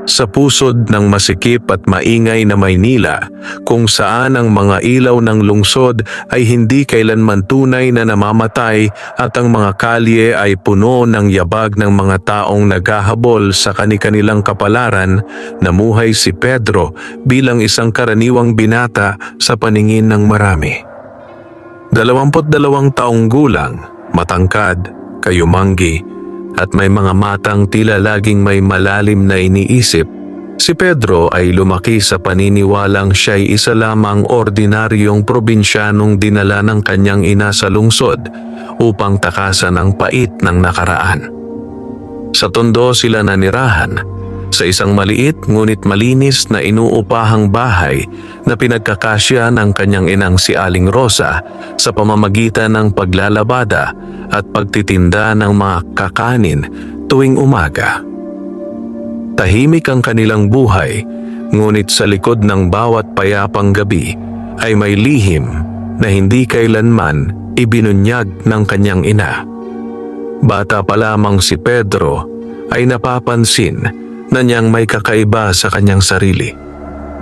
Sa pusod ng masikip at maingay na Maynila, kung saan ang mga ilaw ng lungsod ay hindi kailanman tunay na namamatay at ang mga kalye ay puno ng yabag ng mga taong naghahabol sa kani-kanilang kapalaran, namuhay si Pedro bilang isang karaniwang binata sa paningin ng marami. 22 taong gulang, matangkad, kayumanggi, at may mga matang tila laging may malalim na iniisip, si Pedro ay lumaki sa paniniwalang siya'y isa lamang ordinaryong probinsyanong dinala ng kanyang ina sa lungsod upang takasan ang pait ng nakaraan. Sa Tondo sila nanirahan, sa isang maliit ngunit malinis na inuupahang bahay na pinagkakasya ng kanyang inang si Aling Rosa sa pamamagitan ng paglalabada at pagtitinda ng mga kakanin tuwing umaga. Tahimik ang kanilang buhay, ngunit sa likod ng bawat payapang gabi ay may lihim na hindi kailanman ibinunyag ng kanyang ina. Bata pa lamang si Pedro ay napapansin na niyang may kakaiba sa kanyang sarili.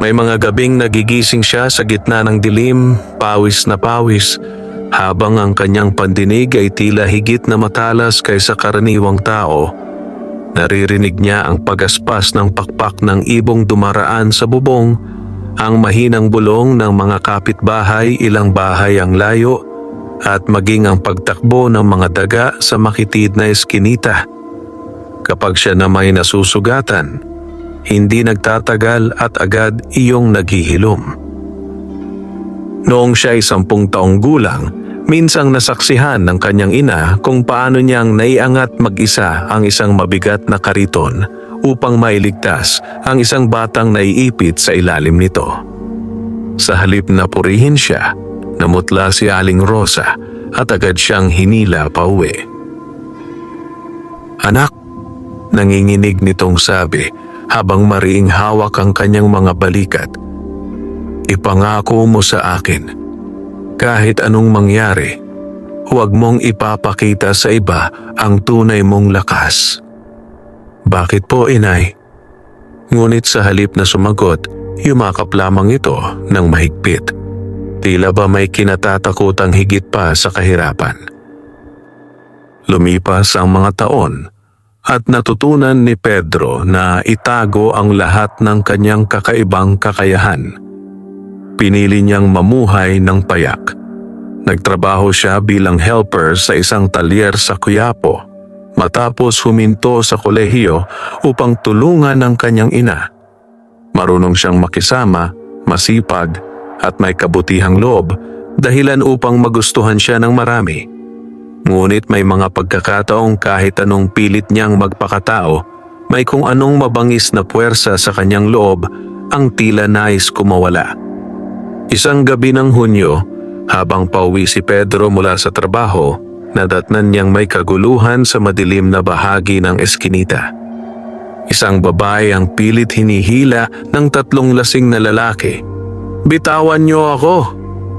May mga gabing nagigising siya sa gitna ng dilim, pawis na pawis, habang ang kanyang pandinig ay tila higit na matalas kaysa karaniwang tao. Naririnig niya ang pagaspas ng pakpak ng ibong dumaraan sa bubong, ang mahinang bulong ng mga kapitbahay ilang bahay ang layo, at maging ang pagtakbo ng mga daga sa makitid na eskinita. Kapag siya na may nasusugatan, hindi nagtatagal at agad iyong naghihilom. Noong siya ay 10 taong gulang, minsang nasaksihan ng kanyang ina kung paano niyang naiangat mag-isa ang isang mabigat na kariton upang mailigtas ang isang batang naiipit sa ilalim nito. Sa halip na purihin siya, namutla si Aling Rosa at agad siyang hinila pauwi. "Anak," nanginginig nitong sabi habang mariing hawak ang kanyang mga balikat, "Ipangako mo sa akin, kahit anong mangyari, huwag mong ipapakita sa iba ang tunay mong lakas." "Bakit po, inay?" Ngunit sa halip na sumagot, yumakap lamang ito ng mahigpit. Tila ba may kinatatakutang higit pa sa kahirapan. Lumipas ang mga taon, at natutunan ni Pedro na itago ang lahat ng kanyang kakaibang kakayahan. Pinili niyang mamuhay ng payak. Nagtrabaho siya bilang helper sa isang talyer sa Quiapo, matapos huminto sa kolehiyo upang tulungan ang kanyang ina. Marunong siyang makisama, masipag, at may kabutihang loob, dahilan upang magustuhan siya ng marami. Ngunit may mga pagkakataong kahit anong pilit niyang magpakatao, may kung anong mabangis na puwersa sa kanyang loob ang tila nais kumawala. Isang gabi ng Hunyo, habang pauwi si Pedro mula sa trabaho, nadatnan niyang may kaguluhan sa madilim na bahagi ng eskinita. Isang babae ang pilit hinihila ng 3 lasing na lalaki. "Bitawan niyo ako!"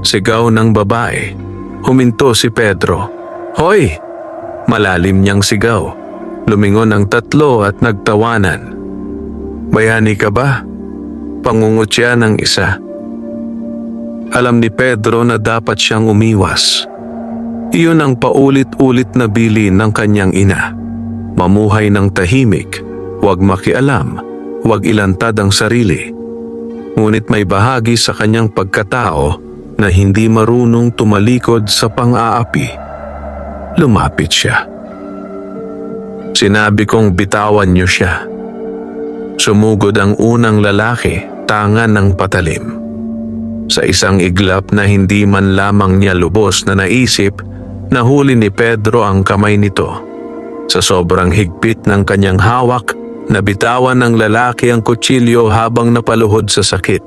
sigaw ng babae. Huminto si Pedro. "Hoy!" malalim niyang sigaw. Lumingon ang 3 at nagtawanan. "Bayani ka ba?" pangungutya ng isa. Alam ni Pedro na dapat siyang umiwas. Iyon ang paulit-ulit na bilin ng kanyang ina. Mamuhay ng tahimik, huwag makialam, huwag ilantad ang sarili. Ngunit may bahagi sa kanyang pagkatao na hindi marunong tumalikod sa pang-aapi. Lumapit siya. "Sinabi kong bitawan niyo siya." Sumugod ang unang lalaki, tangan ng patalim. Sa isang iglap na hindi man lamang niya lubos na naisip, nahuli ni Pedro ang kamay nito. Sa sobrang higpit ng kanyang hawak, nabitawan ng lalaki ang kutsilyo habang napaluhod sa sakit.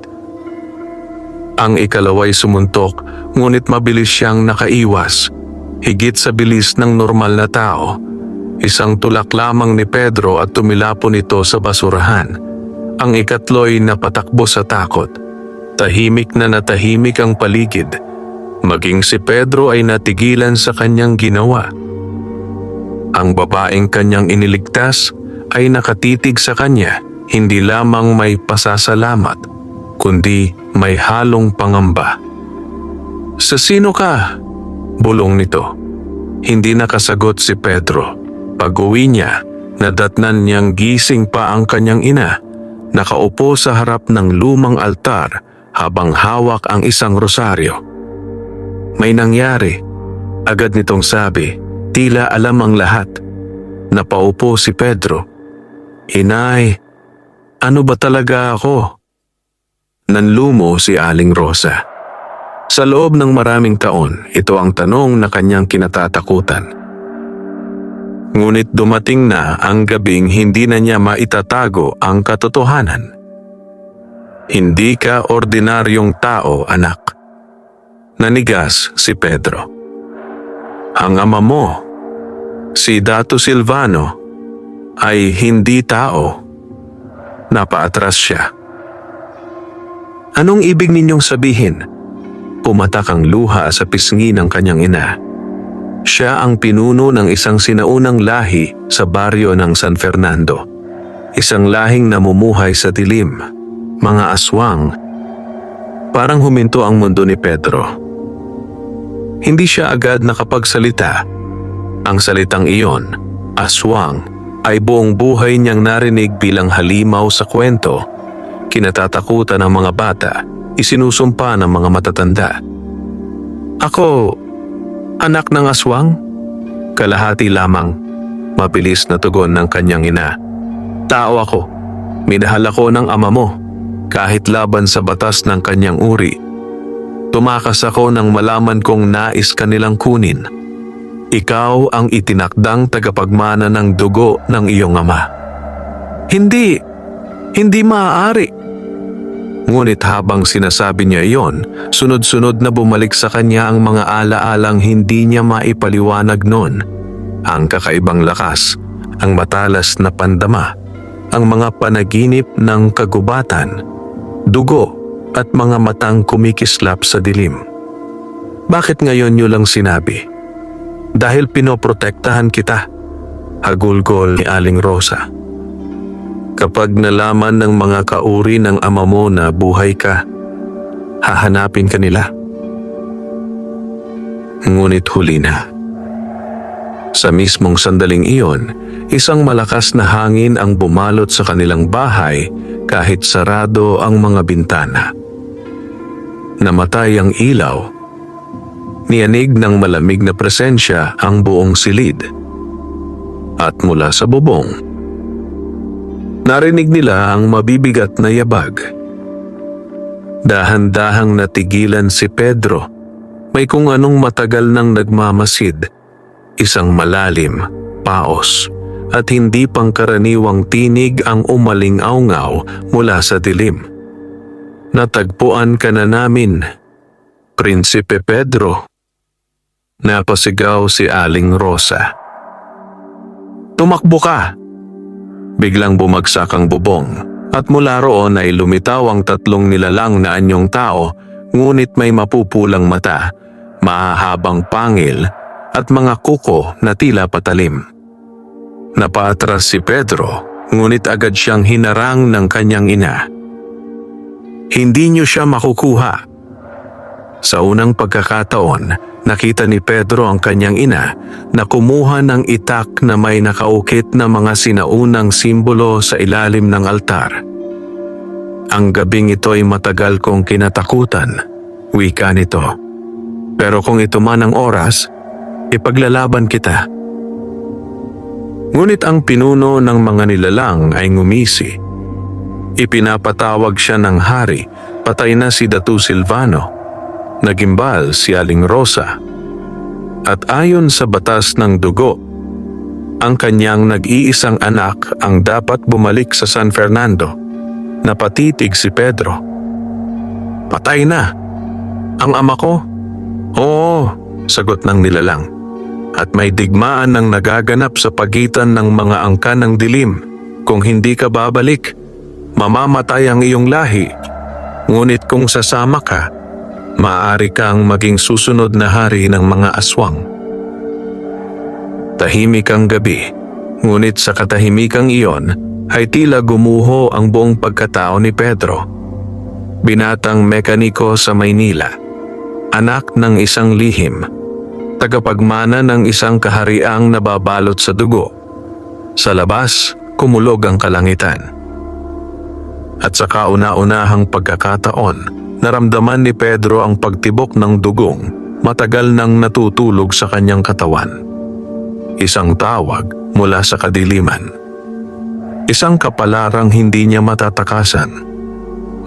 Ang ikalaway sumuntok, ngunit mabilis siyang nakaiwas. Higit sa bilis ng normal na tao, isang tulak lamang ni Pedro at tumilapon ito sa basurahan. Ang ikatlo'y napatakbo sa takot. Tahimik na natahimik ang paligid. Maging si Pedro ay natigilan sa kanyang ginawa. Ang babaeng kanyang iniligtas ay nakatitig sa kanya, hindi lamang may pasasalamat, kundi may halong pangamba. "Sa sino ka?" bulong nito. Hindi nakasagot si Pedro. Pag-uwi niya, nadatnan niyang gising pa ang kanyang ina, nakaupo sa harap ng lumang altar habang hawak ang isang rosaryo. "May nangyari," agad nitong sabi, tila alam ang lahat. Napaupo si Pedro. "Inay, ano ba talaga ako?" Nanlumo si Aling Rosa. Sa loob ng maraming taon, ito ang tanong na kanyang kinatatakutan. Ngunit dumating na ang gabing hindi na niya maitatago ang katotohanan. "Hindi ka ordinaryong tao, anak." Nanigas si Pedro. "Ang ama mo, si Dato Silvano, ay hindi tao." Napaatras siya. "Anong ibig ninyong sabihin?" Pumatak ang luha sa pisngi ng kanyang ina. Siya ang pinuno ng isang sinaunang lahi sa baryo ng San Fernando. Isang lahing namumuhay sa dilim, mga aswang. Parang huminto ang mundo ni Pedro. Hindi siya agad nakapagsalita. Ang salitang iyon, aswang, ay buong buhay niyang narinig bilang halimaw sa kwento, kinatatakutan ng mga bata, isinusumpa ng mga matatanda. "Ako, anak ng aswang?" Kalahati lamang, mabilis na tugon ng kanyang ina. "Tao ako, minahal ako ng ama mo, kahit laban sa batas ng kanyang uri. Tumakas ako nang malaman kong nais kanilang kunin. Ikaw ang itinakdang tagapagmana ng dugo ng iyong ama." Hindi maaari." Ngunit habang sinasabi niya iyon, sunod-sunod na bumalik sa kanya ang mga alaalang hindi niya maipaliwanag noon. Ang kakaibang lakas, ang matalas na pandama, ang mga panaginip ng kagubatan, dugo at mga matang kumikislap sa dilim. "Bakit ngayon niyo lang sinabi?" "Dahil pinoprotektahan kita," hagulgol ni Aling Rosa. "Kapag nalaman ng mga kauri ng ama mo na buhay ka, hahanapin ka nila." Ngunit huli na. Sa mismong sandaling iyon, isang malakas na hangin ang bumalot sa kanilang bahay kahit sarado ang mga bintana. Namatay ang ilaw. Niyanig ng malamig na presensya ang buong silid. At mula sa bubong, narinig nila ang mabibigat na yabag. Dahan-dahang natigilan si Pedro. May kung anong matagal nang nagmamasid. Isang malalim, paos, at hindi pangkaraniwang tinig ang umaling-aungaw mula sa dilim. "Natagpuan ka na namin, Prinsipe Pedro." Napasigaw si Aling Rosa. "Tumakbo ka!" Biglang bumagsak ang bubong at mula roon ay lumitaw ang tatlong nilalang na anyong tao, ngunit may mapupulang mata, mahahabang pangil at mga kuko na tila patalim. Napaatras si Pedro, ngunit agad siyang hinarang ng kanyang ina. "Hindi niyo siya makukuha." Sa unang pagkakataon, nakita ni Pedro ang kanyang ina na kumuha ng itak na may nakaukit na mga sinaunang simbolo sa ilalim ng altar. "Ang gabing ito ay matagal kong kinatakutan," wika nito. "Pero kung ito man ang oras, ipaglalaban kita." Ngunit ang pinuno ng mga nilalang ay ngumisi. Ipinapatawag siya ng hari, patay na si Dato Silvano. Nagimbal si Aling Rosa. At ayon sa batas ng dugo, ang kanyang nag-iisang anak ang dapat bumalik sa San Fernando. Napatitig si Pedro. "Patay na. Ang ama ko?" "Oo," sagot ng nilalang. "At may digmaan ng nagaganap sa pagitan ng mga angkan ng dilim. Kung hindi ka babalik, mamamatay ang iyong lahi. Ngunit kung sasama ka, maaari kang maging susunod na hari ng mga aswang." Tahimik ang gabi, ngunit sa katahimikang iyon, ay tila gumuho ang buong pagkatao ni Pedro. Binatang mekaniko sa Maynila, anak ng isang lihim, tagapagmana ng isang kahariang nababalot sa dugo. Sa labas, kumulog ang kalangitan. At sa kauna-unahang pagkakataon, naramdaman ni Pedro ang pagtibok ng dugong matagal nang natutulog sa kanyang katawan. Isang tawag mula sa kadiliman. Isang kapalarang hindi niya matatakasan.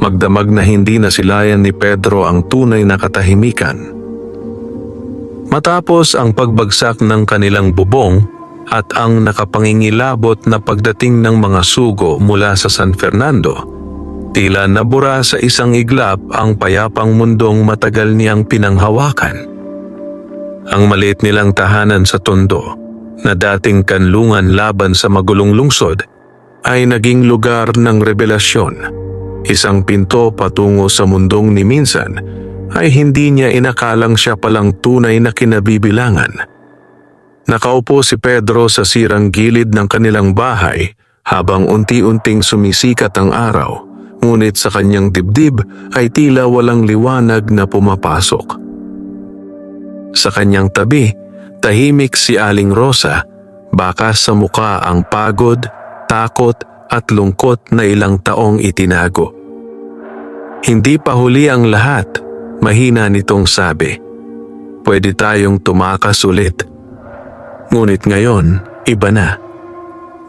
Magdamag na hindi nasilayan ni Pedro ang tunay na katahimikan. Matapos ang pagbagsak ng kanilang bubong at ang nakapangingilabot na pagdating ng mga sugo mula sa San Fernando, tila nabura sa isang iglap ang payapang mundong matagal niyang pinanghawakan. Ang maliit nilang tahanan sa Tondo, na dating kanlungan laban sa magulong lungsod, ay naging lugar ng rebelasyon. Isang pinto patungo sa mundong ni minsan ay hindi niya inakalang siya palang tunay na kinabibilangan. Nakaupo si Pedro sa sirang gilid ng kanilang bahay habang unti-unting sumisikat ang araw, ngunit sa kanyang dibdib ay tila walang liwanag na pumapasok. Sa kanyang tabi, tahimik si Aling Rosa, bakas sa muka ang pagod, takot at lungkot na ilang taong itinago. Hindi pa huli ang lahat, mahina nitong sabi. Pwede tayong tumakas ulit. Ngunit ngayon, iba na.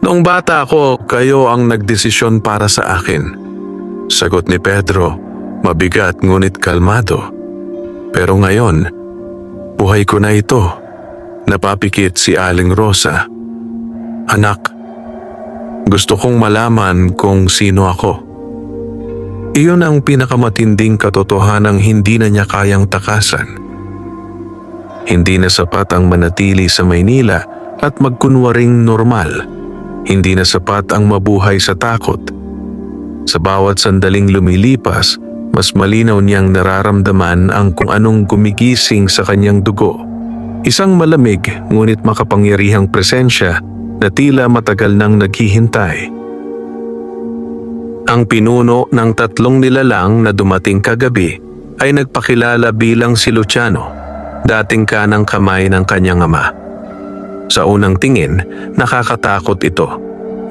Noong bata ako, kayo ang nagdesisyon para sa akin. Sagot ni Pedro, mabigat ngunit kalmado. Pero ngayon, buhay ko na ito. Napapikit si Aling Rosa. Anak, gusto kong malaman kung sino ako. Iyon ang pinakamatinding katotohanang hindi na niya kayang takasan. Hindi na sapat ang manatili sa Maynila at magkunwaring normal. Hindi na sapat ang mabuhay sa takot. Sa bawat sandaling lumilipas, mas malinaw niyang nararamdaman ang kung anong gumigising sa kanyang dugo. Isang malamig ngunit makapangyarihang presensya na tila matagal nang naghihintay. Ang pinuno ng 3 nilalang na dumating kagabi ay nagpakilala bilang si Luciano, dating kanang kamay ng kanyang ama. Sa unang tingin, nakakatakot ito.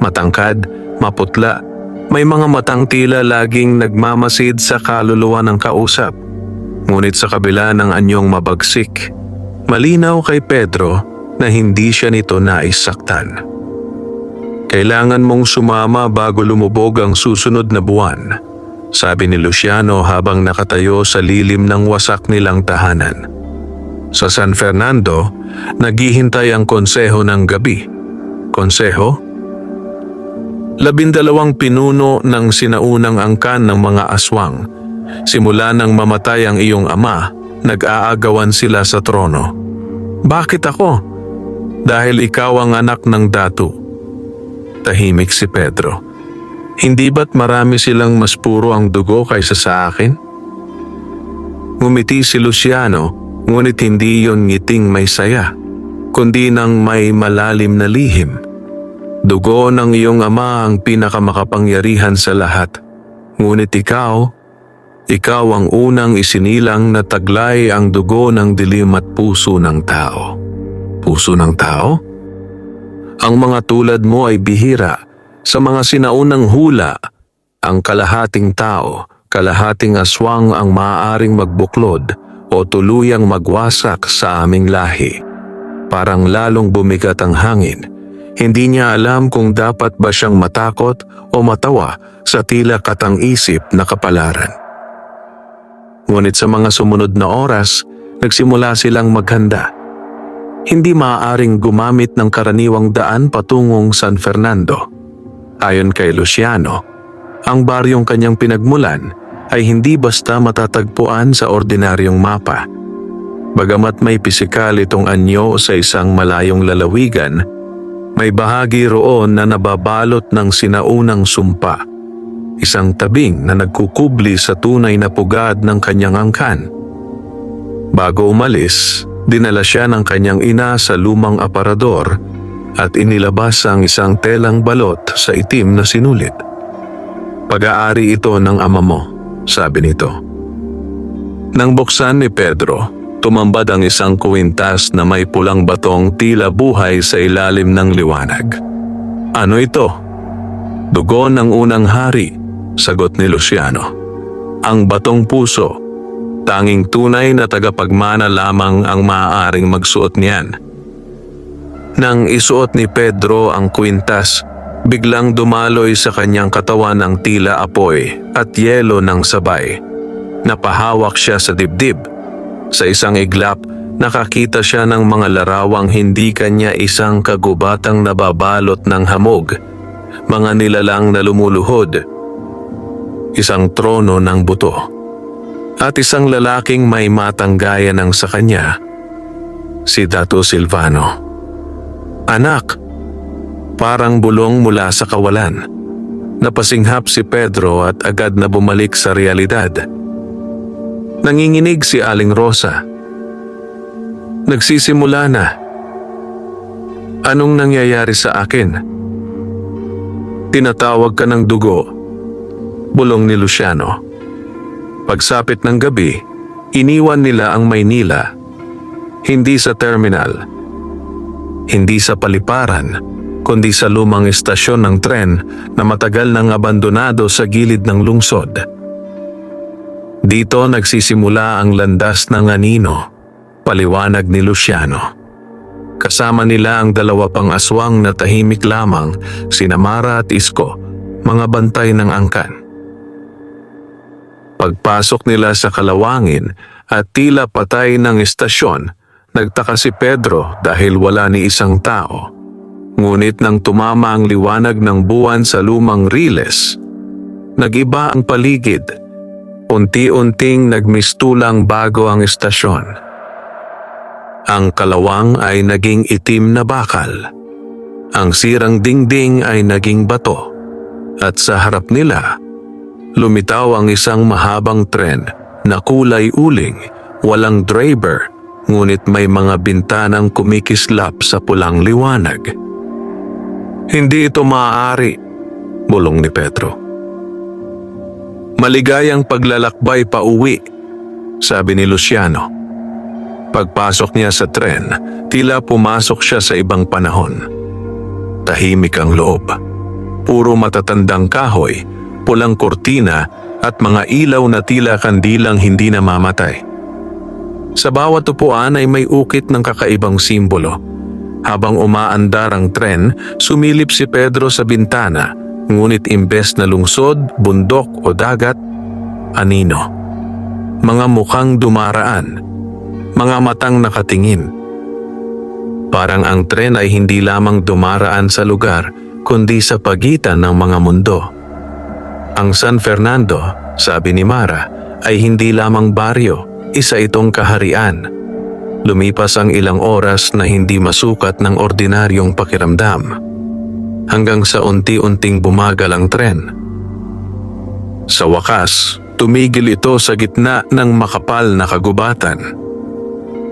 Matangkad, maputla, may mga matang tila laging nagmamasid sa kaluluwa ng kausap. Ngunit sa kabila ng anyong mabagsik, malinaw kay Pedro na hindi siya nito naisaktan. Kailangan mong sumama bago lumubog ang susunod na buwan, sabi ni Luciano habang nakatayo sa lilim ng wasak nilang tahanan. Sa San Fernando, naghihintay ang konseho ng gabi. Konseho? 12 pinuno ng sinaunang angkan ng mga aswang. Simula nang mamatay ang iyong ama, nag-aagawan sila sa trono. Bakit ako? Dahil ikaw ang anak ng datu. Tahimik si Pedro. Hindi ba't marami silang mas puro ang dugo kaysa sa akin? Ngumiti si Luciano, ngunit hindi yon ngiting may saya, kundi nang may malalim na lihim. Dugo ng iyong ama ang pinakamakapangyarihan sa lahat. Ngunit ikaw ang unang isinilang na taglay ang dugo ng dilim at puso ng tao. Puso ng tao? Ang mga tulad mo ay bihira. Sa mga sinaunang hula, ang kalahating tao, kalahating aswang ang maaaring magbuklod o tuluyang magwasak sa aming lahi. Parang lalong bumigat ang hangin. Hindi niya alam kung dapat ba siyang matakot o matawa sa tila katang-isip na kapalaran. Ngunit sa mga sumunod na oras, nagsimula silang maghanda. Hindi maaaring gumamit ng karaniwang daan patungong San Fernando. Ayon kay Luciano, ang baryong kanyang pinagmulan ay hindi basta matatagpuan sa ordinaryong mapa. Bagamat may pisikal itong anyo sa isang malayong lalawigan, may bahagi roon na nababalot ng sinaunang sumpa. Isang tabing na nagkukubli sa tunay na pugad ng kanyang angkan. Bago umalis, dinala siya ng kanyang ina sa lumang aparador at inilabas ang isang telang balot sa itim na sinulit. "Pag-aari ito ng ama mo," sabi nito. Nang buksan ni Pedro, tumambad ang isang kwintas na may pulang batong tila buhay sa ilalim ng liwanag. "Ano ito?" "Dugo ng unang hari," sagot ni Luciano. "Ang batong puso. Tanging tunay na tagapagmana lamang ang maaaring magsuot niyan." Nang isuot ni Pedro ang kwintas, biglang dumaloy sa kanyang katawan ang tila apoy at yelo ng sabay. Napahawak siya sa dibdib. Sa isang iglap, nakakita siya ng mga larawang hindi kanya isang kagubatang nababalot ng hamog, mga nilalang na lumuluhod, isang trono ng buto, at isang lalaking may matang gaya ng sa kanya, si Dato Silvano. "Anak!" Parang bulong mula sa kawalan. Napasinghap si Pedro at agad na bumalik sa realidad. Nanginginig si Aling Rosa. "Nagsisimula na. Anong nangyayari sa akin?" "Tinatawag ka ng dugo," bulong ni Luciano. Pagsapit ng gabi, iniwan nila ang Maynila. Hindi sa terminal, hindi sa paliparan, kundi sa lumang istasyon ng tren na matagal nang abandonado sa gilid ng lungsod. Dito nagsisimula ang landas ng anino, paliwanag ni Luciano. Kasama nila ang dalawa pang aswang na tahimik lamang, sina Mara at Isko, mga bantay ng angkan. Pagpasok nila sa kalawangin at tila patay ng istasyon, nagtaka si Pedro dahil wala ni isang tao. Ngunit nang tumama ang liwanag ng buwan sa lumang riles, nag-iba ang paligid. Unti-unting nagmistulang bago ang istasyon. Ang kalawang ay naging itim na bakal. Ang sirang dingding ay naging bato. At sa harap nila, lumitaw ang isang mahabang tren na kulay uling, walang driver, ngunit may mga bintanang kumikislap sa pulang liwanag. "Hindi ito maaari," bulong ni Pedro. "Maligayang paglalakbay pa uwi," sabi ni Luciano. Pagpasok niya sa tren, tila pumasok siya sa ibang panahon. Tahimik ang loob. Puro matatandang kahoy, pulang kortina at mga ilaw na tila kandilang hindi namamatay. Sa bawat upuan ay may ukit ng kakaibang simbolo. Habang umaandar ang tren, sumilip si Pedro sa bintana, ngunit imbes na lungsod, bundok o dagat, anino. Mga mukhang dumaraan, mga matang nakatingin. Parang ang tren ay hindi lamang dumaraan sa lugar, kundi sa pagitan ng mga mundo. Ang San Fernando, sabi ni Mara, ay hindi lamang baryo, isa itong kaharian. Lumipas ang ilang oras na hindi masukat ng ordinaryong pakiramdam, hanggang sa unti-unting bumagal ang tren. Sa wakas, tumigil ito sa gitna ng makapal na kagubatan.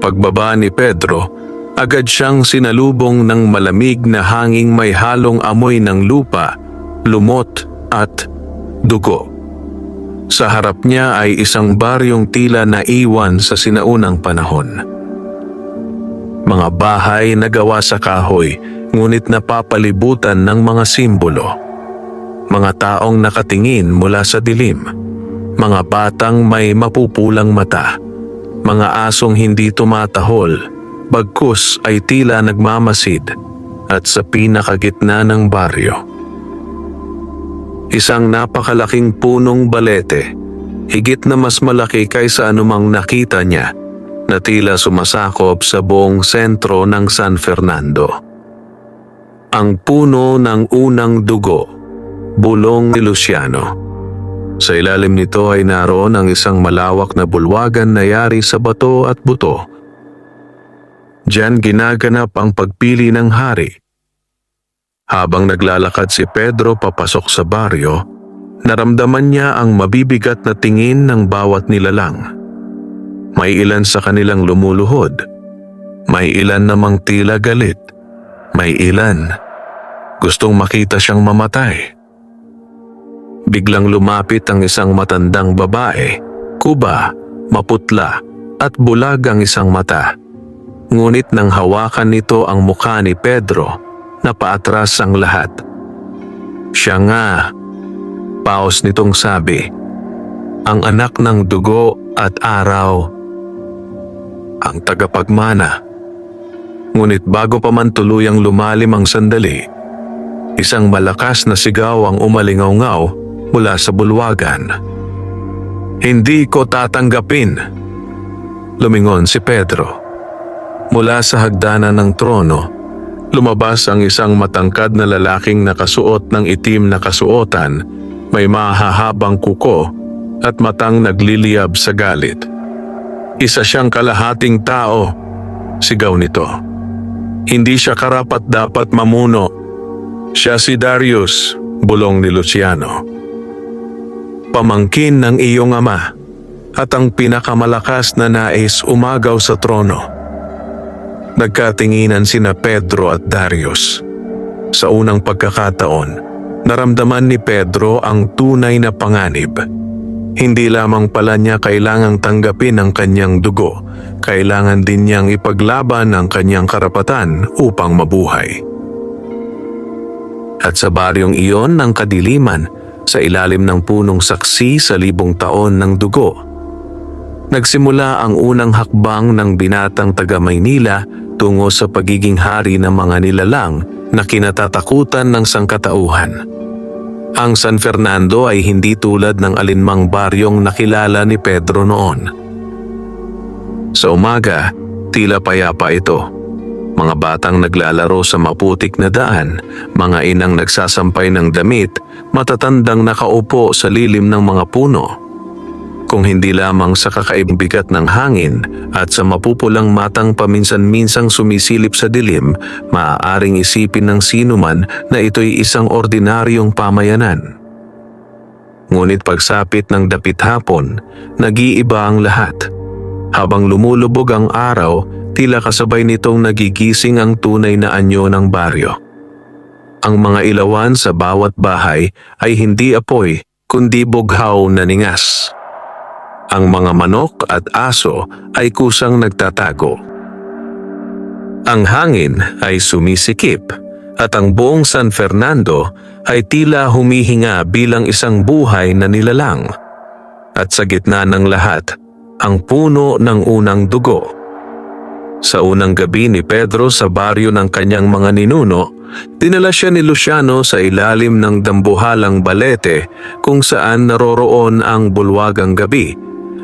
Pagbaba ni Pedro, agad siyang sinalubong ng malamig na hanging may halong amoy ng lupa, lumot at dugo. Sa harap niya ay isang baryong tila naiwan sa sinaunang panahon. Mga bahay na gawa sa kahoy, ngunit napapalibutan ng mga simbolo. Mga taong nakatingin mula sa dilim. Mga batang may mapupulang mata. Mga asong hindi tumatahol, bagkus ay tila nagmamasid, at sa pinakagitna ng baryo, isang napakalaking punong balete, higit na mas malaki kaysa anumang nakita niya, na tila sumasakop sa buong sentro ng San Fernando. Ang puno ng unang dugo, bulong ni Luciano. Sa ilalim nito ay naroon ang isang malawak na bulwagan na yari sa bato at buto. Diyan ginaganap ang pagpili ng hari. Habang naglalakad si Pedro papasok sa baryo, naramdaman niya ang mabibigat na tingin ng bawat nilalang. May ilan sa kanilang lumuluhod, may ilan namang tila galit, may ilan. Gustong makita siyang mamatay. Biglang lumapit ang isang matandang babae, kuba, maputla at bulag ang isang mata. Ngunit nang hawakan nito ang mukha ni Pedro, napaatras ang lahat. Siya nga, paos nitong sabi, ang anak ng dugo at araw, ang tagapagmana. Ngunit bago pa man tuluyang lumalim ang sandali, isang malakas na sigaw ang umalingaw-ngaw mula sa bulwagan. Hindi ko tatanggapin, lumingon si Pedro. Mula sa hagdanan ng trono, lumabas ang isang matangkad na lalaking nakasuot ng itim na kasuotan, may mahahabang kuko at matang nagliliyab sa galit. Isa siyang kalahating tao, sigaw nito. Hindi siya karapat-dapat mamuno. Siya si Darius, bulong ni Luciano. Pamangkin ng iyong ama at ang pinakamalakas na nais umagaw sa trono. Nagkatinginan sina Pedro at Darius. Sa unang pagkakataon, naramdaman ni Pedro ang tunay na panganib. Hindi lamang pala niya kailangang tanggapin ang kanyang dugo, kailangan din niyang ipaglaban ang kanyang karapatan upang mabuhay. At sa baryong iyon ng kadiliman, sa ilalim ng punong saksi sa 1,000 taon ng dugo, nagsimula ang unang hakbang ng binatang taga Maynila tungo sa pagiging hari ng mga nilalang na kinatatakutan ng sangkatauhan. Ang San Fernando ay hindi tulad ng alinmang baryong nakilala ni Pedro noon. Sa umaga, tila payapa ito. Mga batang naglalaro sa maputik na daan, mga inang nagsasampay ng damit, matatandang nakaupo sa lilim ng mga puno. Kung hindi lamang sa kakaibang bigat ng hangin at sa mapupulang matang paminsan-minsang sumisilip sa dilim, maaaring isipin ng sinuman na ito'y isang ordinaryong pamayanan. Ngunit pagsapit ng dapit hapon, nag-iiba ang lahat. Habang lumulubog ang araw, tila kasabay nitong nagigising ang tunay na anyo ng baryo. Ang mga ilawan sa bawat bahay ay hindi apoy, kundi bughaw na ningas. Ang mga manok at aso ay kusang nagtatago. Ang hangin ay sumisikip at ang buong San Fernando ay tila humihinga bilang isang buhay na nilalang. At sa gitna ng lahat, ang puno ng unang dugo. Sa unang gabi ni Pedro sa baryo ng kanyang mga ninuno, dinala siya ni Luciano sa ilalim ng dambuhalang balete kung saan naroroon ang bulwagang gabi,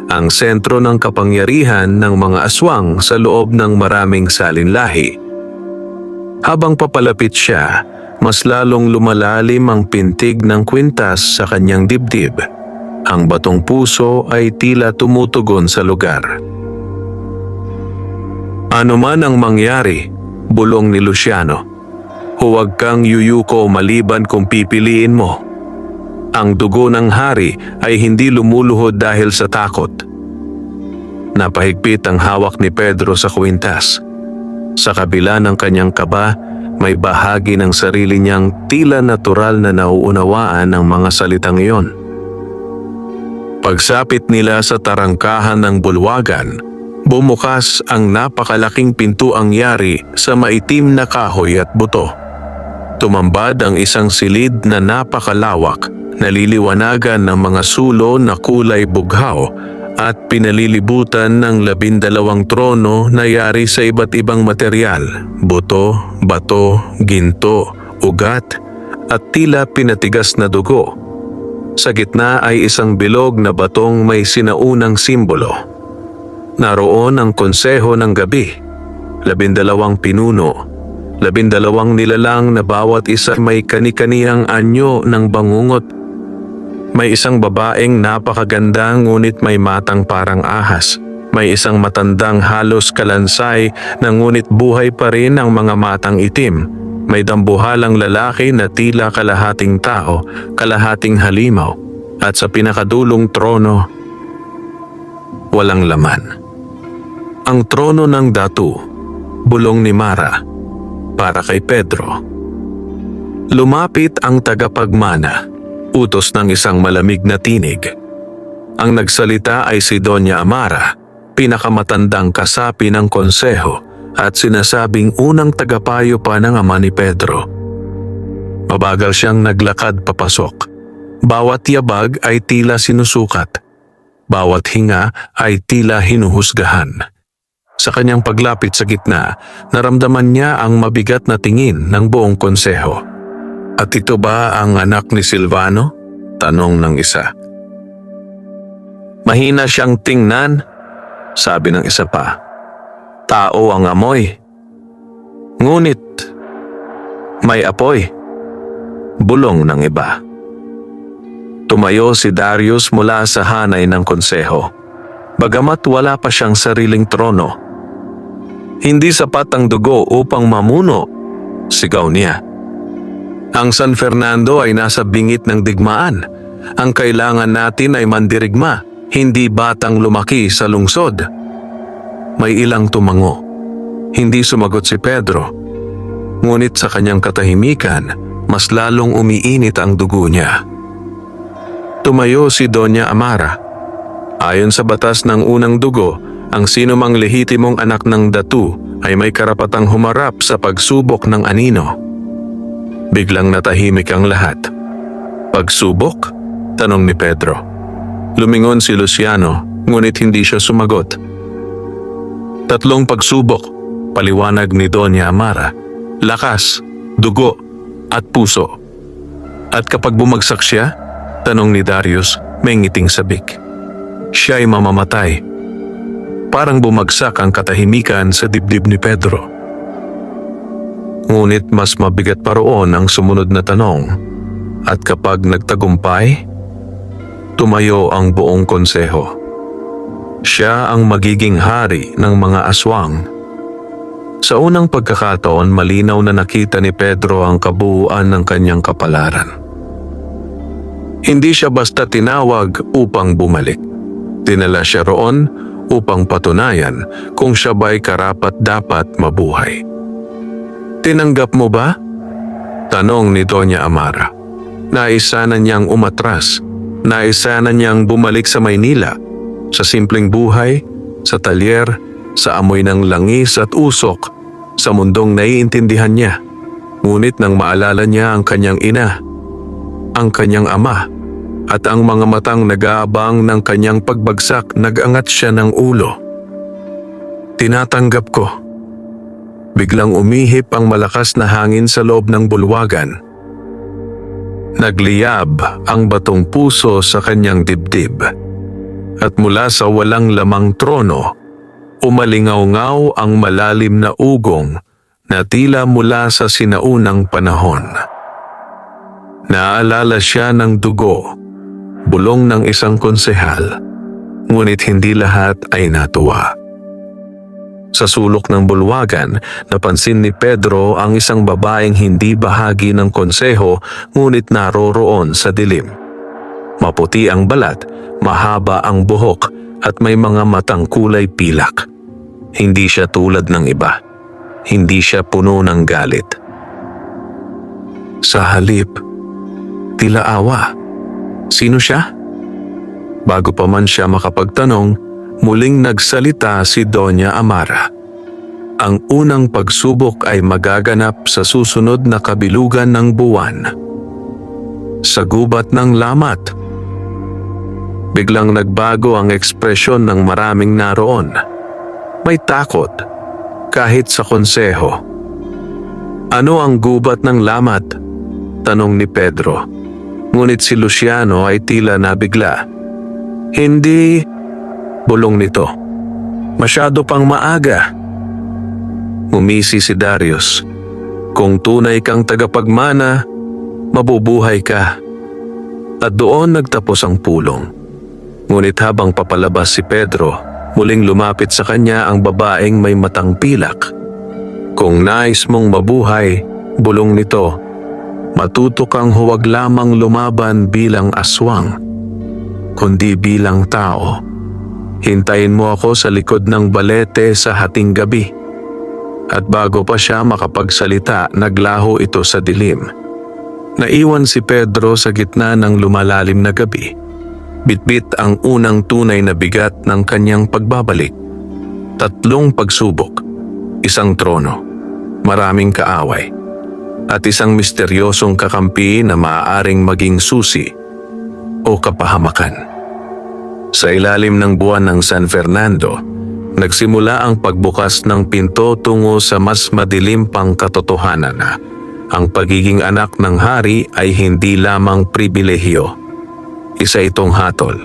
ang sentro ng kapangyarihan ng mga aswang sa loob ng maraming salinlahi. Habang papalapit siya, mas lalong lumalalim ang pintig ng kwintas sa kanyang dibdib. Ang batong puso ay tila tumutugon sa lugar. Ano man ang mangyari, bulong ni Luciano, huwag kang yuyuko maliban kung pipiliin mo. Ang dugo ng hari ay hindi lumuluhod dahil sa takot. Napahigpit ang hawak ni Pedro sa kwintas. Sa kabila ng kanyang kaba, may bahagi ng sarili niyang tila natural na nauunawaan ng mga salitang iyon. Pagsapit nila sa tarangkahan ng bulwagan, bumukas ang napakalaking pintuang yari sa maitim na kahoy at buto. Tumambad ang isang silid na napakalawak, naliliwanagan ng mga sulo na kulay bughaw at pinalilibutan ng 12 trono na yari sa iba't ibang material, buto, bato, ginto, ugat at tila pinatigas na dugo. Sa gitna ay isang bilog na batong may sinaunang simbolo. Naroon ang konseho ng gabi, 12 pinuno, 12 nilalang na bawat isa may kani-kaniyang anyo ng bangungot. May isang babaeng napakaganda ngunit may matang parang ahas. May isang matandang halos kalansay na ngunit buhay pa rin ang mga matang itim. May dambuhalang lalaki na tila kalahating tao, kalahating halimaw. At sa pinakadulong trono, walang laman. Ang trono ng Datu, bulong ni Mara. para kay Pedro. Lumapit ang tagapagmana, utos ng isang malamig na tinig. Ang nagsalita ay si Doña Amara, pinakamatandang kasapi ng konseho at sinasabing unang tagapayo pa ng ama ni Pedro. Mabagal siyang naglakad papasok. Bawat yabag ay tila sinusukat. Bawat hinga ay tila hinuhusgahan. Sa kanyang paglapit sa gitna, naramdaman niya ang mabigat na tingin ng buong konseho. At ito ba ang anak ni Silvano? Tanong ng isa. Mahina siyang tingnan, sabi ng isa pa. Tao ang amoy. Ngunit may apoy. Bulong ng iba. Tumayo si Darius mula sa hanay ng konseho. Bagamat wala pa siyang sariling trono. Hindi sapat ang dugo upang mamuno, sigaw niya. Ang San Fernando ay nasa bingit ng digmaan. Ang kailangan natin ay mandirigma, hindi batang lumaki sa lungsod. May ilang tumango. Hindi sumagot si Pedro. Ngunit sa kanyang katahimikan, mas lalong umiinit ang dugo niya. Tumayo si Doña Amara. Ayon sa batas ng unang dugo, ang sinumang lehitimong anak ng datu ay may karapatang humarap sa pagsubok ng anino. Biglang natahimik ang lahat. Pagsubok? Tanong ni Pedro. Lumingon si Luciano, ngunit hindi siya sumagot. 3 pagsubok, paliwanag ni Doña Amara. Lakas, dugo, at puso. At kapag bumagsak siya, tanong ni Darius, may ngiting sabik. Siya ay mamamatay. Parang bumagsak ang katahimikan sa dibdib ni Pedro. Ngunit mas mabigat pa roon ang sumunod na tanong. At kapag nagtagumpay, tumayo ang buong konseho. Siya ang magiging hari ng mga aswang. Sa unang pagkakataon, malinaw na nakita ni Pedro ang kabuuan ng kanyang kapalaran. Hindi siya basta tinawag upang bumalik. Dinala siya roon upang patunayan kung siya ba'y karapat-dapat mabuhay. Tinanggap mo ba? Tanong ni Doña Amara. Naisa na niyang umatras. Naisa na niyang bumalik sa Maynila, sa simpleng buhay, sa talyer, sa amoy ng langis at usok, sa mundong naiintindihan niya. Ngunit nang maalala niya ang kanyang ina, ang kanyang ama, at ang mga matang nag-aabang ng kanyang pagbagsak, nagangat siya ng ulo. Tinatanggap ko. Biglang umihip ang malakas na hangin sa loob ng bulwagan. Nagliyab ang batong puso sa kanyang dibdib. At mula sa walang lamang trono, umalingaw-ngaw ang malalim na ugong na tila mula sa sinaunang panahon. Naalala siya ng dugo, bulong ng isang konsehal, ngunit hindi lahat ay natuwa. Sa sulok ng bulwagan, napansin ni Pedro ang isang babaeng hindi bahagi ng konseho ngunit naroroon sa dilim. Maputi ang balat, mahaba ang buhok at may mga matang kulay pilak. Hindi siya tulad ng iba. Hindi siya puno ng galit. Sa halip, tila awa. Sino siya? Bago pa man siya makapagtanong, muling nagsalita si Doña Amara. Ang unang pagsubok ay magaganap sa susunod na kabilugan ng buwan. Sa gubat ng lamat. Biglang nagbago ang ekspresyon ng maraming naroon. May takot, kahit sa konseho. Ano ang gubat ng lamat? Tanong ni Pedro. Ngunit si Luciano ay tila nabigla. Hindi, bulong nito. Masyado pang maaga. Ngumisi si Darius. Kung tunay kang tagapagmana, mabubuhay ka. At doon nagtapos ang pulong. Ngunit habang papalabas si Pedro, muling lumapit sa kanya ang babaeng may matang pilak. Kung nais mong mabuhay, bulong nito, matuto kang huwag lamang lumaban bilang aswang, kundi bilang tao. Hintayin mo ako sa likod ng balete sa hating gabi. at bago pa siya makapagsalita, naglaho ito sa dilim. Naiwan si Pedro sa gitna ng lumalalim na gabi. Bitbit ang unang tunay na bigat ng kanyang pagbabalik. 3 pagsubok, 1 trono, maraming kaaway, at isang misteryosong kakampi na maaaring maging susi o kapahamakan. Sa ilalim ng buwan ng San Fernando, nagsimula ang pagbukas ng pinto tungo sa mas madilim pang katotohanan na ang pagiging anak ng hari ay hindi lamang pribilehiyo. Isa itong hatol.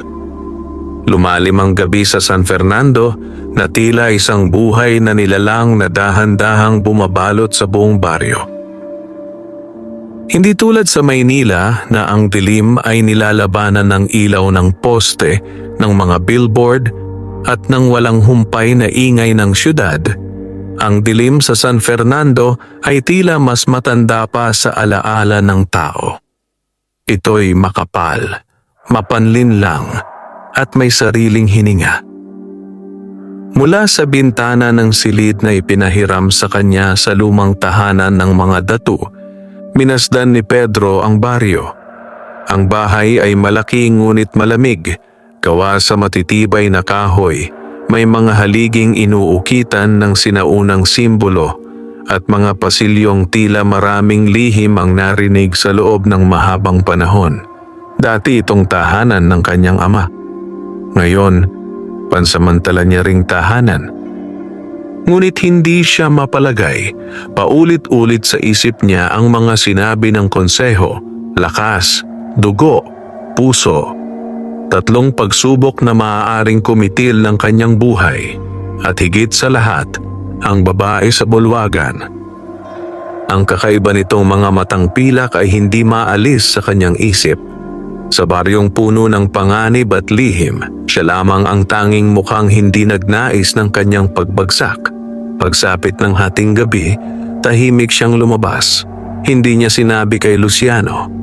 Lumalim ang gabi sa San Fernando na tila isang buhay na nilalang na dahan-dahang bumabalot sa buong baryo. Hindi tulad sa Maynila na ang dilim ay nilalabanan ng ilaw ng poste, ng mga billboard at ng walang humpay na ingay ng syudad. Ang dilim sa San Fernando ay tila mas matanda pa sa alaala ng tao. Ito'y makapal, mapanlin lang, at may sariling hininga. Mula sa bintana ng silid na ipinahiram sa kanya sa lumang tahanan ng mga datu, minasdan ni Pedro ang baryo. Ang bahay ay malaki ngunit malamig, gawa sa matitibay na kahoy. May mga haliging inuukitan ng sinaunang simbolo at mga pasilyong tila maraming lihim ang narinig sa loob ng mahabang panahon. Dati itong tahanan ng kanyang ama. Ngayon, pansamantala niya ring tahanan. Ngunit hindi siya mapalagay. Paulit-ulit sa isip niya ang mga sinabi ng konseho, lakas, dugo, puso. 3 pagsubok na maaaring kumitil ng kanyang buhay, at higit sa lahat, ang babae sa bulwagan. Ang kakaiba nitong mga matang pilak ay hindi maalis sa kanyang isip. Sa baryong puno ng panganib at lihim, siya lamang ang tanging mukhang hindi nagnais ng kanyang pagbagsak. Pagsapit ng hating gabi, tahimik siyang lumabas. Hindi niya sinabi kay Luciano.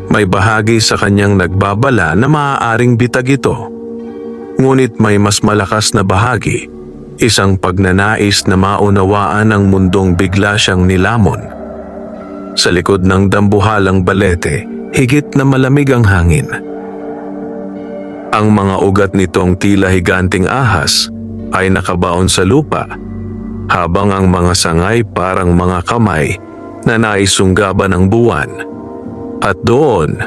May bahagi sa kanyang nagbabala na maaaring bitag ito. Ngunit may mas malakas na bahagi, isang pagnanais na maunawaan ang mundong bigla siyang nilamon. Sa likod ng dambuhalang balete, higit na malamig ang hangin. Ang mga ugat nitong tila higanting ahas ay nakabaon sa lupa, habang ang mga sangay parang mga kamay na naisunggaban ng buwan. At doon,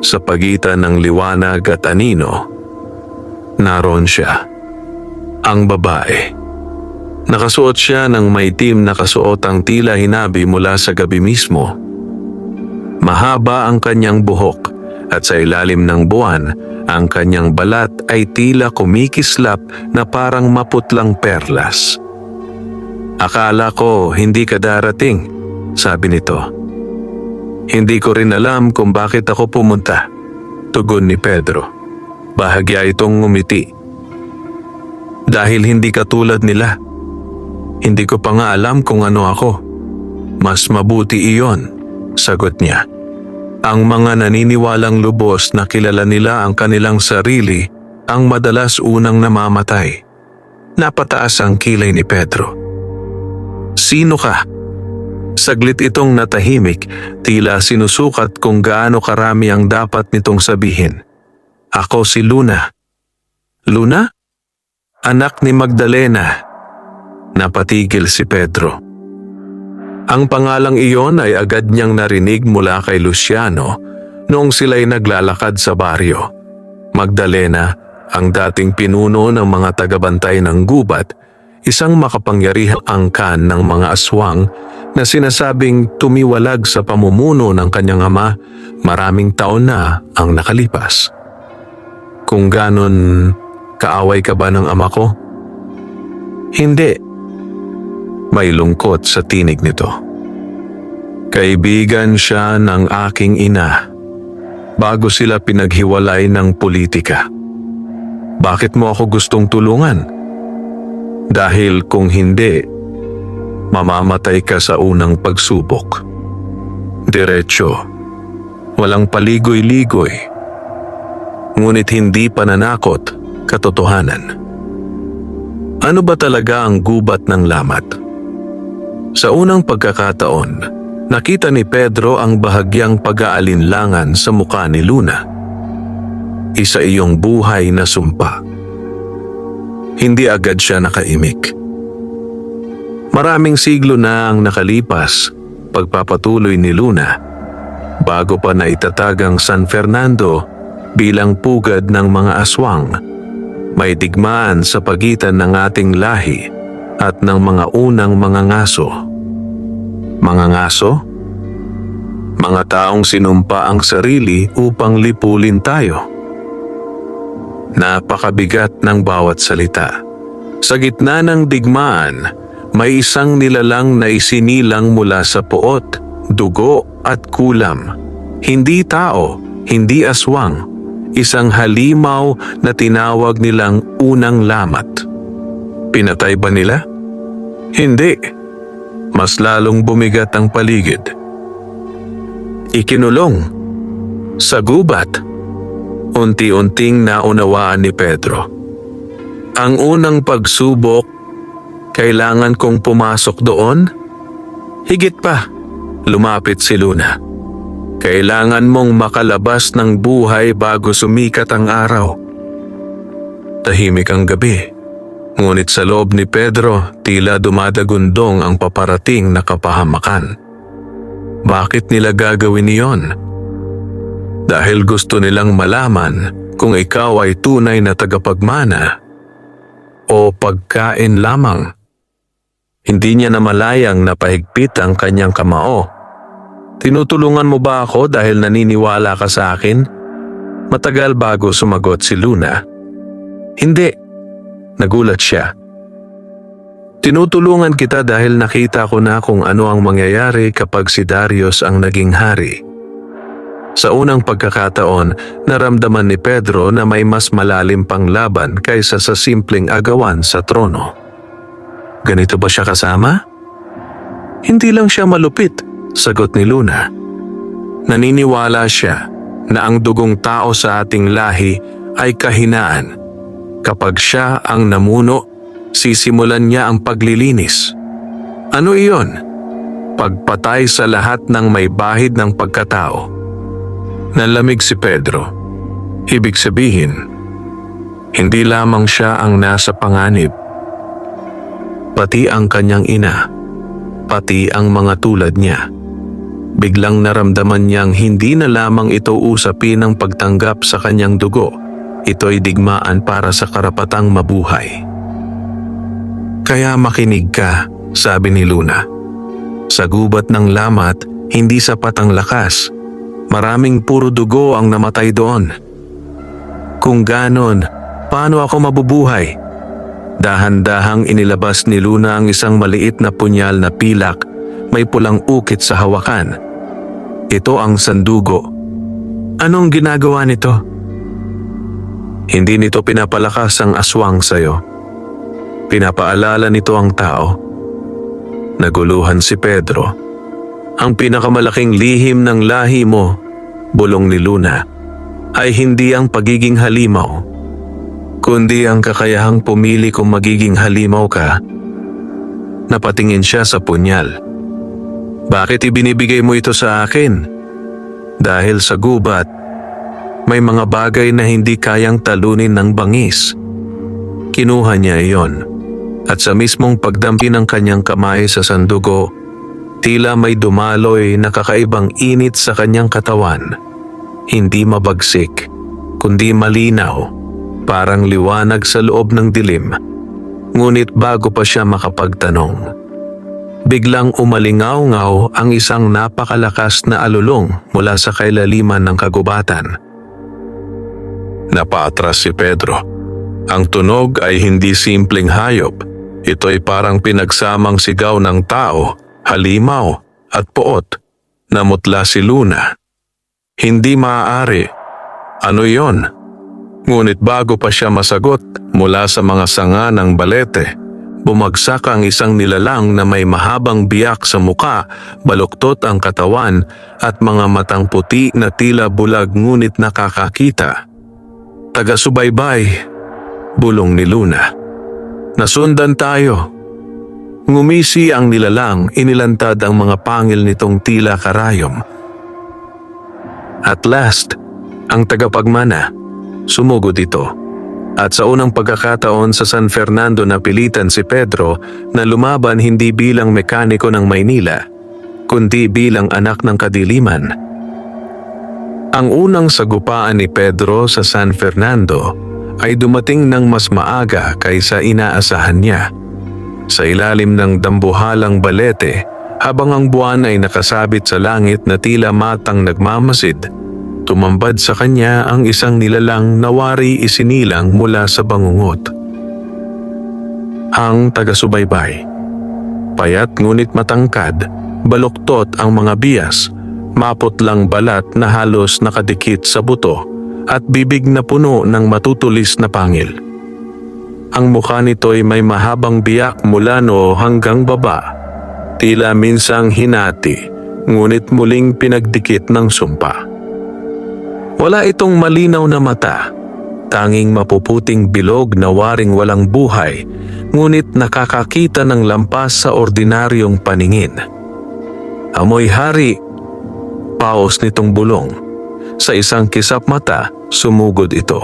sa pagitan ng liwanag at anino, naroon siya, ang babae. Nakasuot siya ng maitim na kasuotang tila hinabi mula sa gabi mismo. Mahaba ang kanyang buhok at sa ilalim ng buwan, ang kanyang balat ay tila kumikislap na parang maputlang perlas. Akala ko hindi ka darating, sabi nito. Hindi ko rin alam kung bakit ako pumunta, tugon ni Pedro. Bahagya itong ngumiti. Dahil hindi katulad nila. Hindi ko pa nga alam kung ano ako. Mas mabuti iyon, sagot niya. Ang mga naniniwalang lubos na kilala nila ang kanilang sarili ang madalas unang namamatay. Napataas ang kilay ni Pedro. Sino ka? Saglit itong natahimik, tila sinusukat kung gaano karami ang dapat nitong sabihin. Ako si Luna. Luna? Anak ni Magdalena. Napatigil si Pedro. Ang pangalang iyon ay agad niyang narinig mula kay Luciano noong sila'y naglalakad sa baryo. Magdalena, ang dating pinuno ng mga tagabantay ng gubat, isang makapangyarihang angkan ng mga aswang na sinasabing tumiwalag sa pamumuno ng kanyang ama maraming taon na ang nakalipas. Kung ganon, kaaway ka ba ng ama ko? Hindi. May lungkot sa tinig nito. Kaibigan siya ng aking ina bago sila pinaghiwalay ng politika. Bakit mo ako gustong tulungan? Dahil kung hindi, mamamatay ka sa unang pagsubok. Diretso, walang paligoy-ligoy. Ngunit hindi pananakot, katotohanan. Ano ba talaga ang gubat ng lamat? Sa unang pagkakataon, nakita ni Pedro ang bahagyang pag-aalinlangan sa mukha ni Luna. Isa iyong buhay na sumpa. Hindi agad siya nakaimik. Maraming siglo na ang nakalipas, pagpapatuloy ni Luna, bago pa naitatag ang San Fernando bilang pugad ng mga aswang. May digmaan sa pagitan ng ating lahi at ng mga unang mga ngaso. Mga ngaso? Mga taong sinumpa ang sarili upang lipulin tayo. Napakabigat ng bawat salita. Sa gitna ng digmaan, may isang nilalang na isinilang mula sa puot, dugo at kulam. Hindi tao, hindi aswang. Isang halimaw na tinawag nilang unang lamat. Pinatay ba nila? Hindi. Mas lalong bumigat ang paligid. Ikinulong. Sa gubat. Unti-unting naunawaan ni Pedro. Ang unang pagsubok, kailangan kong pumasok doon? Higit pa, lumapit si Luna. Kailangan mong makalabas ng buhay bago sumikat ang araw. Tahimik ang gabi. Ngunit sa loob ni Pedro, tila dumadagundong ang paparating na kapahamakan. Bakit nila gagawin iyon? Dahil gusto nilang malaman kung ikaw ay tunay na tagapagmana o pagkain lamang. Hindi niya namalayang napahigpit ang kanyang kamao. Tinutulungan mo ba ako dahil naniniwala ka sa akin? Matagal bago sumagot si Luna. Hindi. Nagulat siya. Tinutulungan kita dahil nakita ko na kung ano ang mangyayari kapag si Darius ang naging hari. Sa unang pagkakataon, naramdaman ni Pedro na may mas malalim pang laban kaysa sa simpleng agawan sa trono. Ganito ba siya kasama? Hindi lang siya malupit, sagot ni Luna. Naniniwala siya na ang dugong tao sa ating lahi ay kahinaan. Kapag siya ang namuno, sisimulan niya ang paglilinis. Ano iyon? Pagpatay sa lahat ng may bahid ng pagkatao. Nalamig si Pedro. Ibig sabihin, hindi lamang siya ang nasa panganib. Pati ang kanyang ina, pati ang mga tulad niya. Biglang naramdaman niyang hindi na lamang ito usapin ng pagtanggap sa kanyang dugo. Ito'y digmaan para sa karapatang mabuhay. Kaya makinig ka, sabi ni Luna. Sa gubat ng lamat, hindi sapat ang lakas. Maraming puro dugo ang namatay doon. Kung ganon, paano ako mabubuhay? Dahan-dahang inilabas ni Luna ang isang maliit na punyal na pilak, may pulang ukit sa hawakan. Ito ang sandugo. Anong ginagawa nito? Hindi nito pinapalakas ang aswang sayo. Pinapaalala nito ang tao. Naguluhan si Pedro. Ang pinakamalaking lihim ng lahi mo, bulong ni Luna, ay hindi ang pagiging halimaw, kundi ang kakayahang pumili kung magiging halimaw ka. Napatingin siya sa punyal. Bakit ibinibigay mo ito sa akin? Dahil sa gubat, may mga bagay na hindi kayang talunin ng bangis. Kinuha niya iyon, at sa mismong pagdampi ng kanyang kamay sa sandugo, tila may dumaloy na kakaibang init sa kanyang katawan. Hindi mabagsik, kundi malinaw, parang liwanag sa loob ng dilim. Ngunit bago pa siya makapagtanong, biglang umalingaw-ngaw ang isang napakalakas na alulong mula sa kailaliman ng kagubatan. Napaatras si Pedro. Ang tunog ay hindi simpleng hayop. Ito'y parang pinagsamang sigaw ng tao, halimaw at poot. Namutla si Luna. Hindi maaari. Ano yon? Ngunit bago pa siya masagot mula sa mga sanga ng balete, bumagsak ang isang nilalang na may mahabang biyak sa muka, baluktot ang katawan at mga matang puti na tila bulag ngunit nakakakita. Taga-subaybay, bulong ni Luna. Nasundan tayo. Ngumisi ang nilalang, inilantad ang mga pangil nitong tila karayom. At last, ang tagapagmana, sumugod ito. At sa unang pagkakataon sa San Fernando napilitan si Pedro na lumaban hindi bilang mekaniko ng Maynila, kundi bilang anak ng kadiliman. Ang unang sagupaan ni Pedro sa San Fernando ay dumating ng mas maaga kaysa inaasahan niya. Sa ilalim ng dambuhalang balete, habang ang buwan ay nakasabit sa langit na tila matang nagmamasid, tumambad sa kanya ang isang nilalang na wari isinilang mula sa bangungot. Ang taga-subaybay. Payat ngunit matangkad, baluktot ang mga bias, maputlang balat na halos nakadikit sa buto at bibig na puno ng matutulis na pangil. Ang mukha nito'y may mahabang biyak mula noo hanggang baba, tila minsang hinati, ngunit muling pinagdikit ng sumpa. Wala itong malinaw na mata, tanging mapuputing bilog na waring walang buhay, ngunit nakakakita ng lampas sa ordinaryong paningin. Amoy hari, paos nitong bulong. Sa isang kisap mata, sumugod ito.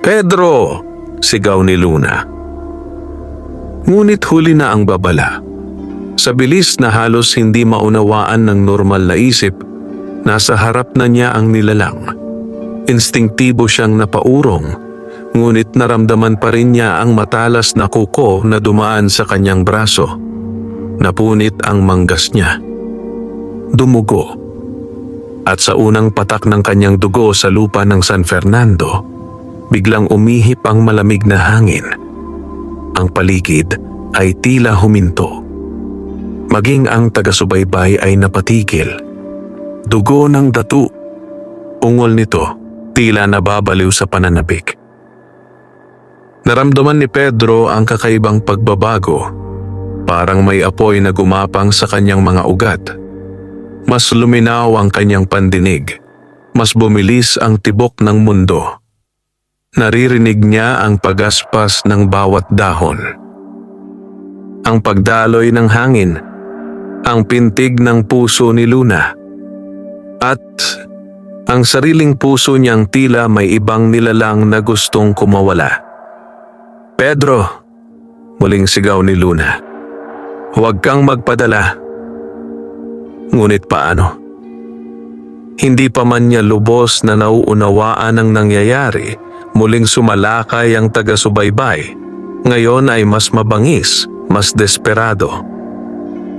"Pedro!" sigaw ni Luna. Ngunit huli na ang babala. Sa bilis na halos hindi maunawaan ng normal na isip, nasa harap na niya ang nilalang. Instingtibo siyang napaurong, ngunit naramdaman pa rin niya ang matalas na kuko na dumaan sa kanyang braso. Napunit ang manggas niya. Dumugo. At sa unang patak ng kanyang dugo sa lupa ng San Fernando, biglang umihip ang malamig na hangin. Ang paligid ay tila huminto. Maging ang taga-subaybay ay napatigil. Dugo ng datu. Ungol nito, tila nababaliw sa pananabik. Naramdaman ni Pedro ang kakaibang pagbabago. Parang may apoy na gumapang sa kanyang mga ugat. Mas luminaw ang kanyang pandinig. Mas bumilis ang tibok ng mundo. Naririnig niya ang pagaspas ng bawat dahon. Ang pagdaloy ng hangin. Ang pintig ng puso ni Luna. At ang sariling puso niyang tila may ibang nilalang na gustong kumawala. "Pedro!" muling sigaw ni Luna. "Huwag kang magpadala." Ngunit paano? Hindi pa man niya lubos na nauunawaan ang nangyayari, muling sumalakay ang taga-subaybay. Ngayon ay mas mabangis, mas desperado.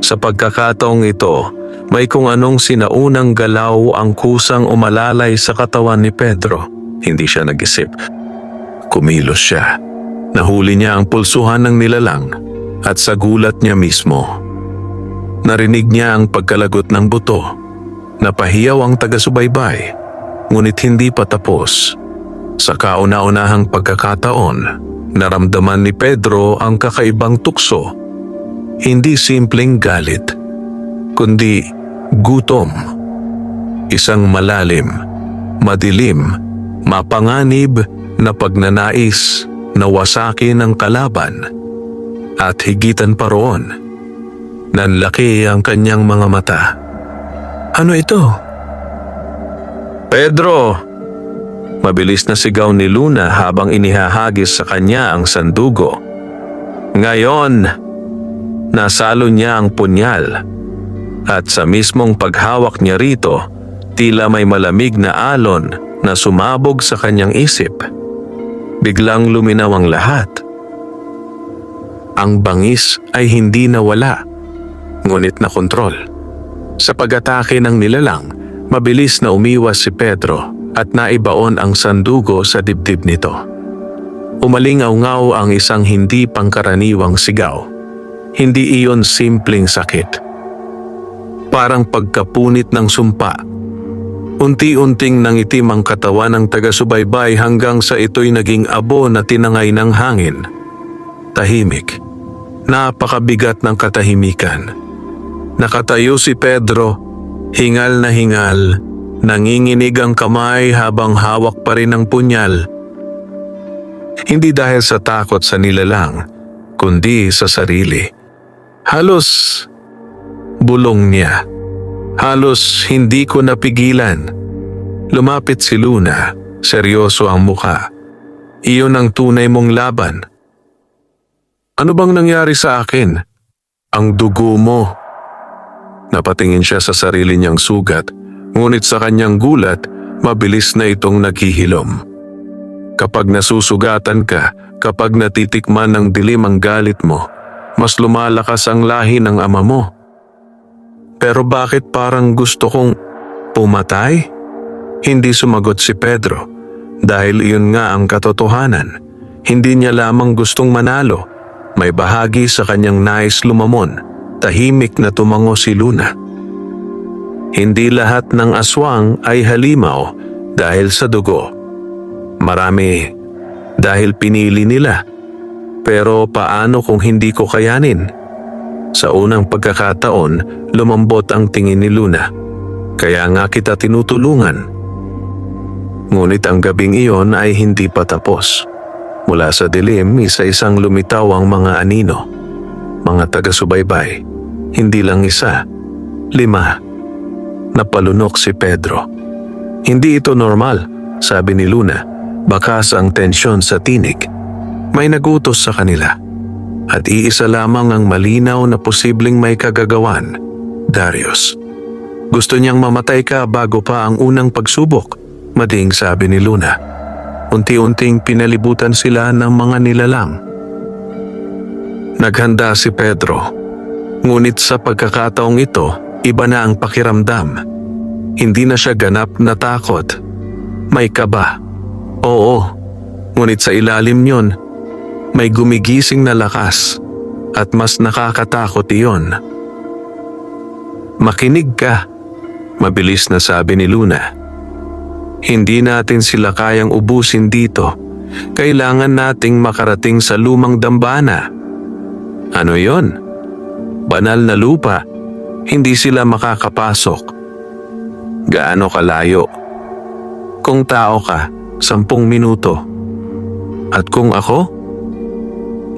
Sa pagkakataong ito, may kung anong sinaunang galaw ang kusang umalalay sa katawan ni Pedro. Hindi siya nag-isip. Kumilos siya. Nahuli niya ang pulsuhan ng nilalang at sa gulat niya mismo. Narinig niya ang pagkalagot ng buto. Napahiyaw ang taga-subaybay, ngunit hindi pa tapos. Sa kauna-unahang pagkakataon, naramdaman ni Pedro ang kakaibang tukso. Hindi simpleng galit, kundi gutom. Isang malalim, madilim, mapanganib na pagnanais na wasakin ang kalaban. At higitan pa roon, nanlaki ang kanyang mga mata. "Ano ito?" "Pedro!" Mabilis na sigaw ni Luna habang inihahagis sa kanya ang sandugo. Ngayon, nasalo niya ang punyal. At sa mismong paghawak niya rito, tila may malamig na alon na sumabog sa kanyang isip. Biglang luminaw ang lahat. Ang bangis ay hindi nawala, ngunit nakontrol. Sa pag-atake ng nilalang, mabilis na umiwas si Pedro at naibaon ang sandugo sa dibdib nito. Umalingaw-ngaw ang isang hindi pangkaraniwang sigaw. Hindi iyon simpleng sakit. Parang pagkapunit ng sumpa. Unti-unting nangitim ang katawan ng taga-subaybay hanggang sa ito'y naging abo na tinangay ng hangin. Tahimik. Napakabigat ng katahimikan. Nakatayo si Pedro, hingal na hingal, nanginginig ang kamay habang hawak pa rin ang punyal. Hindi dahil sa takot sa nilalang, kundi sa sarili. Halos bulong niya. Halos hindi ko napigilan. Lumapit si Luna, seryoso ang mukha. Iyon ang tunay mong laban. Ano bang nangyari sa akin? Ang dugo mo. Napatingin siya sa sarili niyang sugat, ngunit sa kanyang gulat, mabilis na itong naghihilom. Kapag nasusugatan ka, kapag natitikman ng dilim ang galit mo, mas lumalakas ang lahi ng ama mo. Pero bakit parang gusto kong pumatay? Hindi sumagot si Pedro dahil iyon nga ang katotohanan. Hindi niya lamang gustong manalo. May bahagi sa kanyang nais lumamon. Tahimik na tumango si Luna. Hindi lahat ng aswang ay halimaw dahil sa dugo. Marami dahil pinili nila. Pero paano kung hindi ko kayanin? Sa unang pagkakataon, lumambot ang tingin ni Luna. Kaya nga kita tinutulungan. Ngunit ang gabing iyon ay hindi pa tapos. Mula sa dilim, isa-isang lumitaw ang mga anino. Mga taga-subaybay. Hindi lang isa, 5. Napalunok si Pedro. Hindi ito normal, sabi ni Luna. Bakas ang tensyon sa tinig. May nagutos sa kanila. At iisa lamang ang malinaw na posibleng may kagagawan, Darius. Gusto niyang mamatay ka bago pa ang unang pagsubok, mading sabi ni Luna. Unti-unting pinalibutan sila ng mga nilalang. Naghanda si Pedro. Ngunit sa pagkakataong ito, iba na ang pakiramdam. Hindi na siya ganap na takot. May kaba. Oo, ngunit sa ilalim niyon, may gumigising na lakas at mas nakakatakot iyon. Makinig ka, mabilis na sabi ni Luna. Hindi natin sila kayang ubusin dito. Kailangan nating makarating sa lumang dambana. Ano yon? Banal na lupa. Hindi sila makakapasok. Gaano kalayo? Kung tao ka, 10 minuto. At kung ako?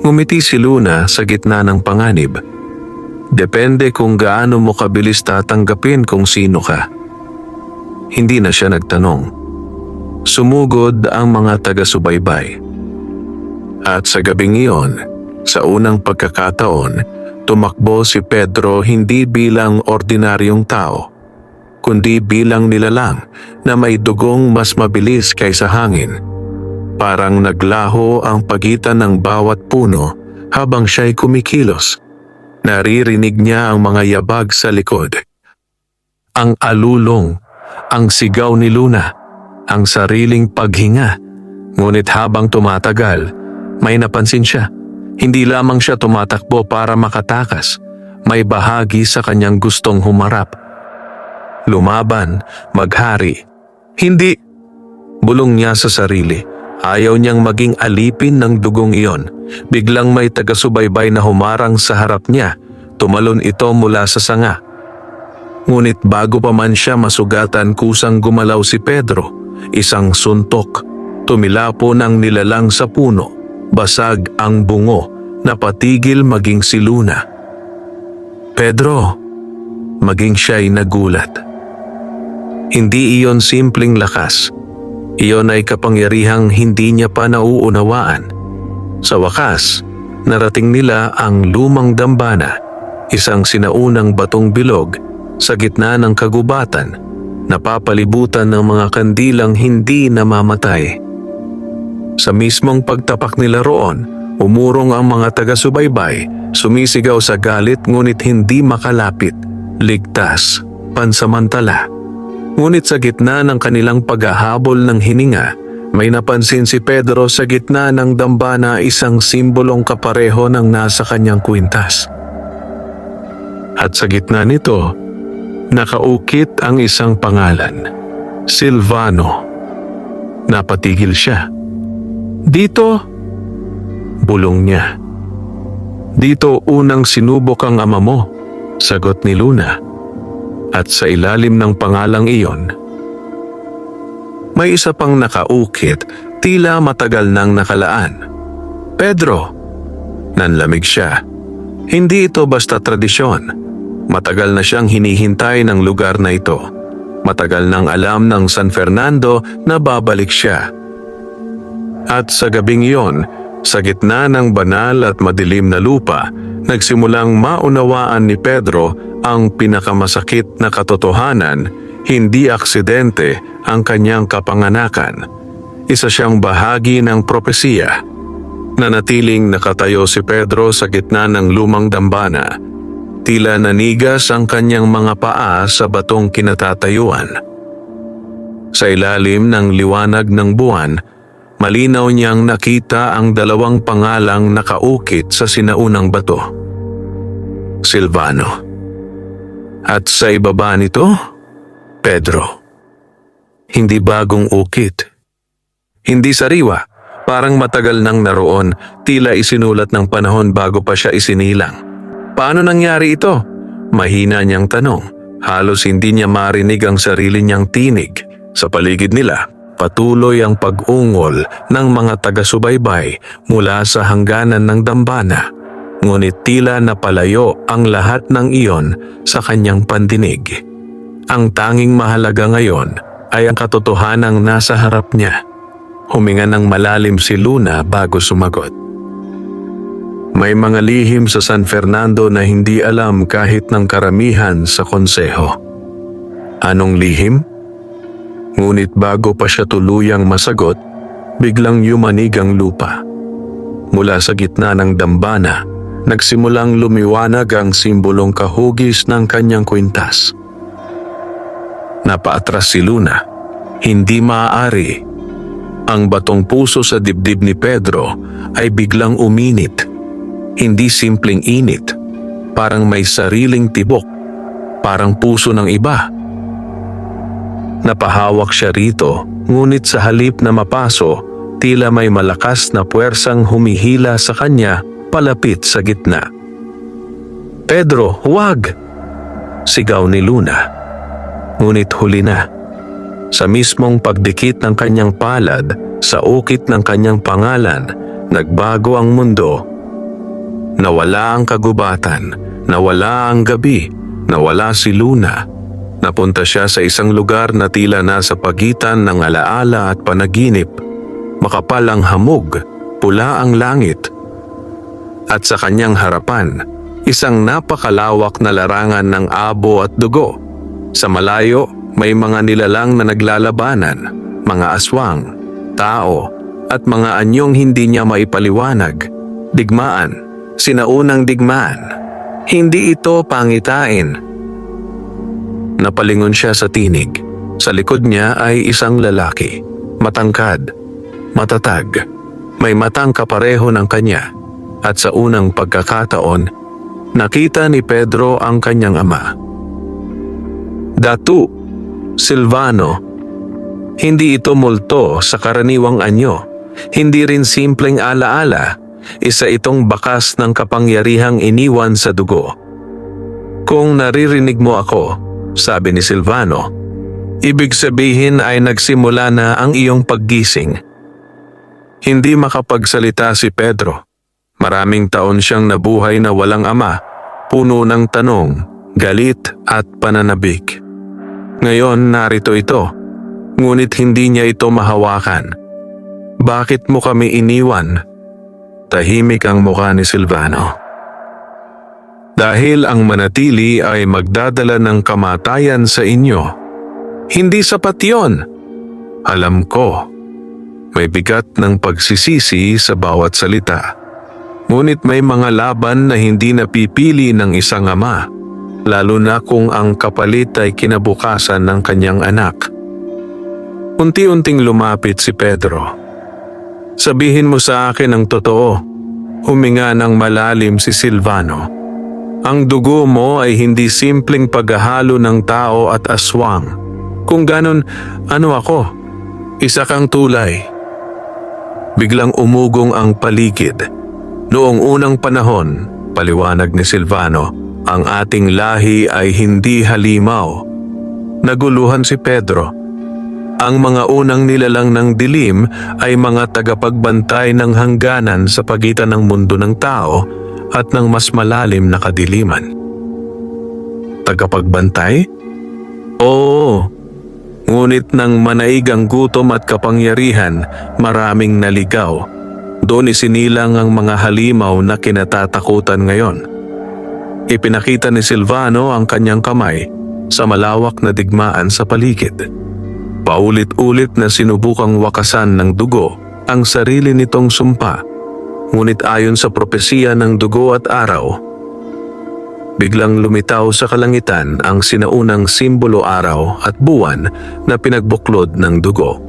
Ngumiti si Luna sa gitna ng panganib. Depende kung gaano mo kabilis tatanggapin kung sino ka. Hindi na siya nagtanong. Sumugod ang mga taga-subaybay. At sa gabing iyon, sa unang pagkakataon, tumakbo si Pedro hindi bilang ordinaryong tao, kundi bilang nilalang na may dugong mas mabilis kaysa hangin. Parang naglaho ang pagitan ng bawat puno habang siya'y kumikilos. Naririnig niya ang mga yabag sa likod. Ang alulong, ang sigaw ni Luna, ang sariling paghinga. Ngunit habang tumatagal, may napansin siya. Hindi lamang siya tumatakbo para makatakas. May bahagi sa kanyang gustong humarap. Lumaban, maghari. Hindi. Bulong niya sa sarili. Ayaw niyang maging alipin ng dugong iyon. Biglang may taga-subaybay na humarang sa harap niya. Tumalon ito mula sa sanga. Ngunit bago pa man siya masugatan, kusang gumalaw si Pedro. Isang suntok. Tumilapo ng nilalang sa puno. Basag ang bungo. Napatigil maging si Luna. Pedro, maging siya'y nagulat. Hindi iyon simpleng lakas. Iyon ay kapangyarihang hindi niya pa nauunawaan. Sa wakas, narating nila ang lumang dambana, isang sinaunang batong bilog sa gitna ng kagubatan, napapalibutan ng mga kandilang hindi namamatay. Sa mismong pagtapak nila roon, umurong ang mga taga-subaybay, sumisigaw sa galit ngunit hindi makalapit, ligtas, pansamantala. Ngunit sa gitna ng kanilang paghahabol ng hininga, may napansin si Pedro sa gitna ng dambana, isang simbolong kapareho ng nasa kanyang kwintas. At sa gitna nito, nakaukit ang isang pangalan, Silvano. Napatigil siya. Dito, bulong niya. Dito unang sinubok ang ama mo, sagot ni Luna. At sa ilalim ng pangalang iyon, may isa pang nakaukit, tila matagal nang nakalaan. Pedro, nanlamig siya. Hindi ito basta tradisyon. Matagal na siyang hinihintay ng lugar na ito. Matagal nang alam ng San Fernando na babalik siya. At sa gabing iyon, sa gitna ng banal at madilim na lupa, nagsimulang maunawaan ni Pedro ang pinakamasakit na katotohanan, hindi aksidente ang kanyang kapanganakan. Isa siyang bahagi ng propesiya. Nanatiling nakatayo si Pedro sa gitna ng lumang dambana. Tila nanigas ang kanyang mga paa sa batong kinatatayuan. Sa ilalim ng liwanag ng buwan, malinaw niyang nakita ang dalawang pangalang nakaukit sa sinaunang bato. Silvano. At sa ibaba nito, Pedro. Hindi bagong ukit. Hindi sariwa, parang matagal nang naroon, tila isinulat ng panahon bago pa siya isinilang. Paano nangyari ito? Mahina niyang tanong. Halos hindi niya marinig ang sarili niyang tinig. Sa paligid nila, patuloy ang pag-ungol ng mga taga-subaybay mula sa hangganan ng dambana. Ngunit tila napalayo ang lahat ng iyon sa kanyang pandinig. Ang tanging mahalaga ngayon ay ang katotohanang nasa harap niya. Huminga ng malalim si Luna bago sumagot. May mga lihim sa San Fernando na hindi alam kahit ng karamihan sa konseho. Anong lihim? Ngunit bago pa siya tuluyang masagot, biglang yumanig ang lupa. Mula sa gitna ng dambana, nagsimulang lumiwanag ang simbolong kahugis ng kanyang kwintas. Napaatras si Luna. Hindi maaari. Ang batong puso sa dibdib ni Pedro ay biglang uminit. Hindi simpleng init, parang may sariling tibok, parang puso ng iba. Napahawak siya rito, ngunit sa halip na mapaso, tila may malakas na puwersang humihila sa kanya palapit sa gitna. "Pedro, huwag!" sigaw ni Luna. Ngunit huli na. Sa mismong pagdikit ng kanyang palad, sa ukit ng kanyang pangalan, nagbago ang mundo. Nawala ang kagubatan, nawala ang gabi, nawala si Luna. Napunta siya sa isang lugar na tila nasa pagitan ng alaala at panaginip. Makapal ang hamog, pula ang langit. At sa kanyang harapan, isang napakalawak na larangan ng abo at dugo. Sa malayo, may mga nilalang na naglalabanan, mga aswang, tao, at mga anyong hindi niya maipaliwanag. Digmaan. Sinaunang digmaan. Hindi ito pangitain. Napalingon siya sa tinig. Sa likod niya ay isang lalaki. Matangkad. Matatag. May matang kapareho ng kanya. At sa unang pagkakataon, nakita ni Pedro ang kanyang ama. Datu. Silvano. Hindi ito multo sa karaniwang anyo. Hindi rin simpleng alaala. Isa itong bakas ng kapangyarihang iniwan sa dugo. "Kung naririnig mo ako," sabi ni Silvano, "ibig sabihin ay nagsimula na ang iyong paggising." Hindi makapagsalita si Pedro. Maraming taon siyang nabuhay na walang ama, puno ng tanong, galit at pananabik. Ngayon narito ito, ngunit hindi niya ito mahawakan. "Bakit mo kami iniwan?" Tahimik ang mukha ni Silvano. "Dahil ang manatili ay magdadala ng kamatayan sa inyo. Hindi sapat yun." Alam ko. May bigat ng pagsisisi sa bawat salita. Ngunit may mga laban na hindi napipili ng isang ama, lalo na kung ang kapalit ay kinabukasan ng kanyang anak. Unti-unting lumapit si Pedro. "Sabihin mo sa akin ang totoo." Huminga ng malalim si Silvano. "Ang dugo mo ay hindi simpleng paghahalo ng tao at aswang. Kung ganon, ano ako? Isa kang tulay." Biglang umugong ang paligid. Noong unang panahon, paliwanag ni Silvano, ang ating lahi ay hindi halimaw. Naguluhan si Pedro. Ang mga unang nilalang ng dilim ay mga tagapagbantay ng hangganan sa pagitan ng mundo ng tao at ng mas malalim na kadiliman. Tagapagbantay? Oo. Ngunit nang manaig ang gutom at kapangyarihan, maraming naligaw. Doon isinilang ang mga halimaw na kinatatakutan ngayon. Ipinakita ni Silvano ang kanyang kamay sa malawak na digmaan sa paligid. Paulit-ulit na sinubukang wakasan ng dugo ang sarili nitong sumpa. Ngunit ayon sa propesiya ng dugo at araw, biglang lumitaw sa kalangitan ang sinaunang simbolo araw at buwan na pinagbuklod ng dugo.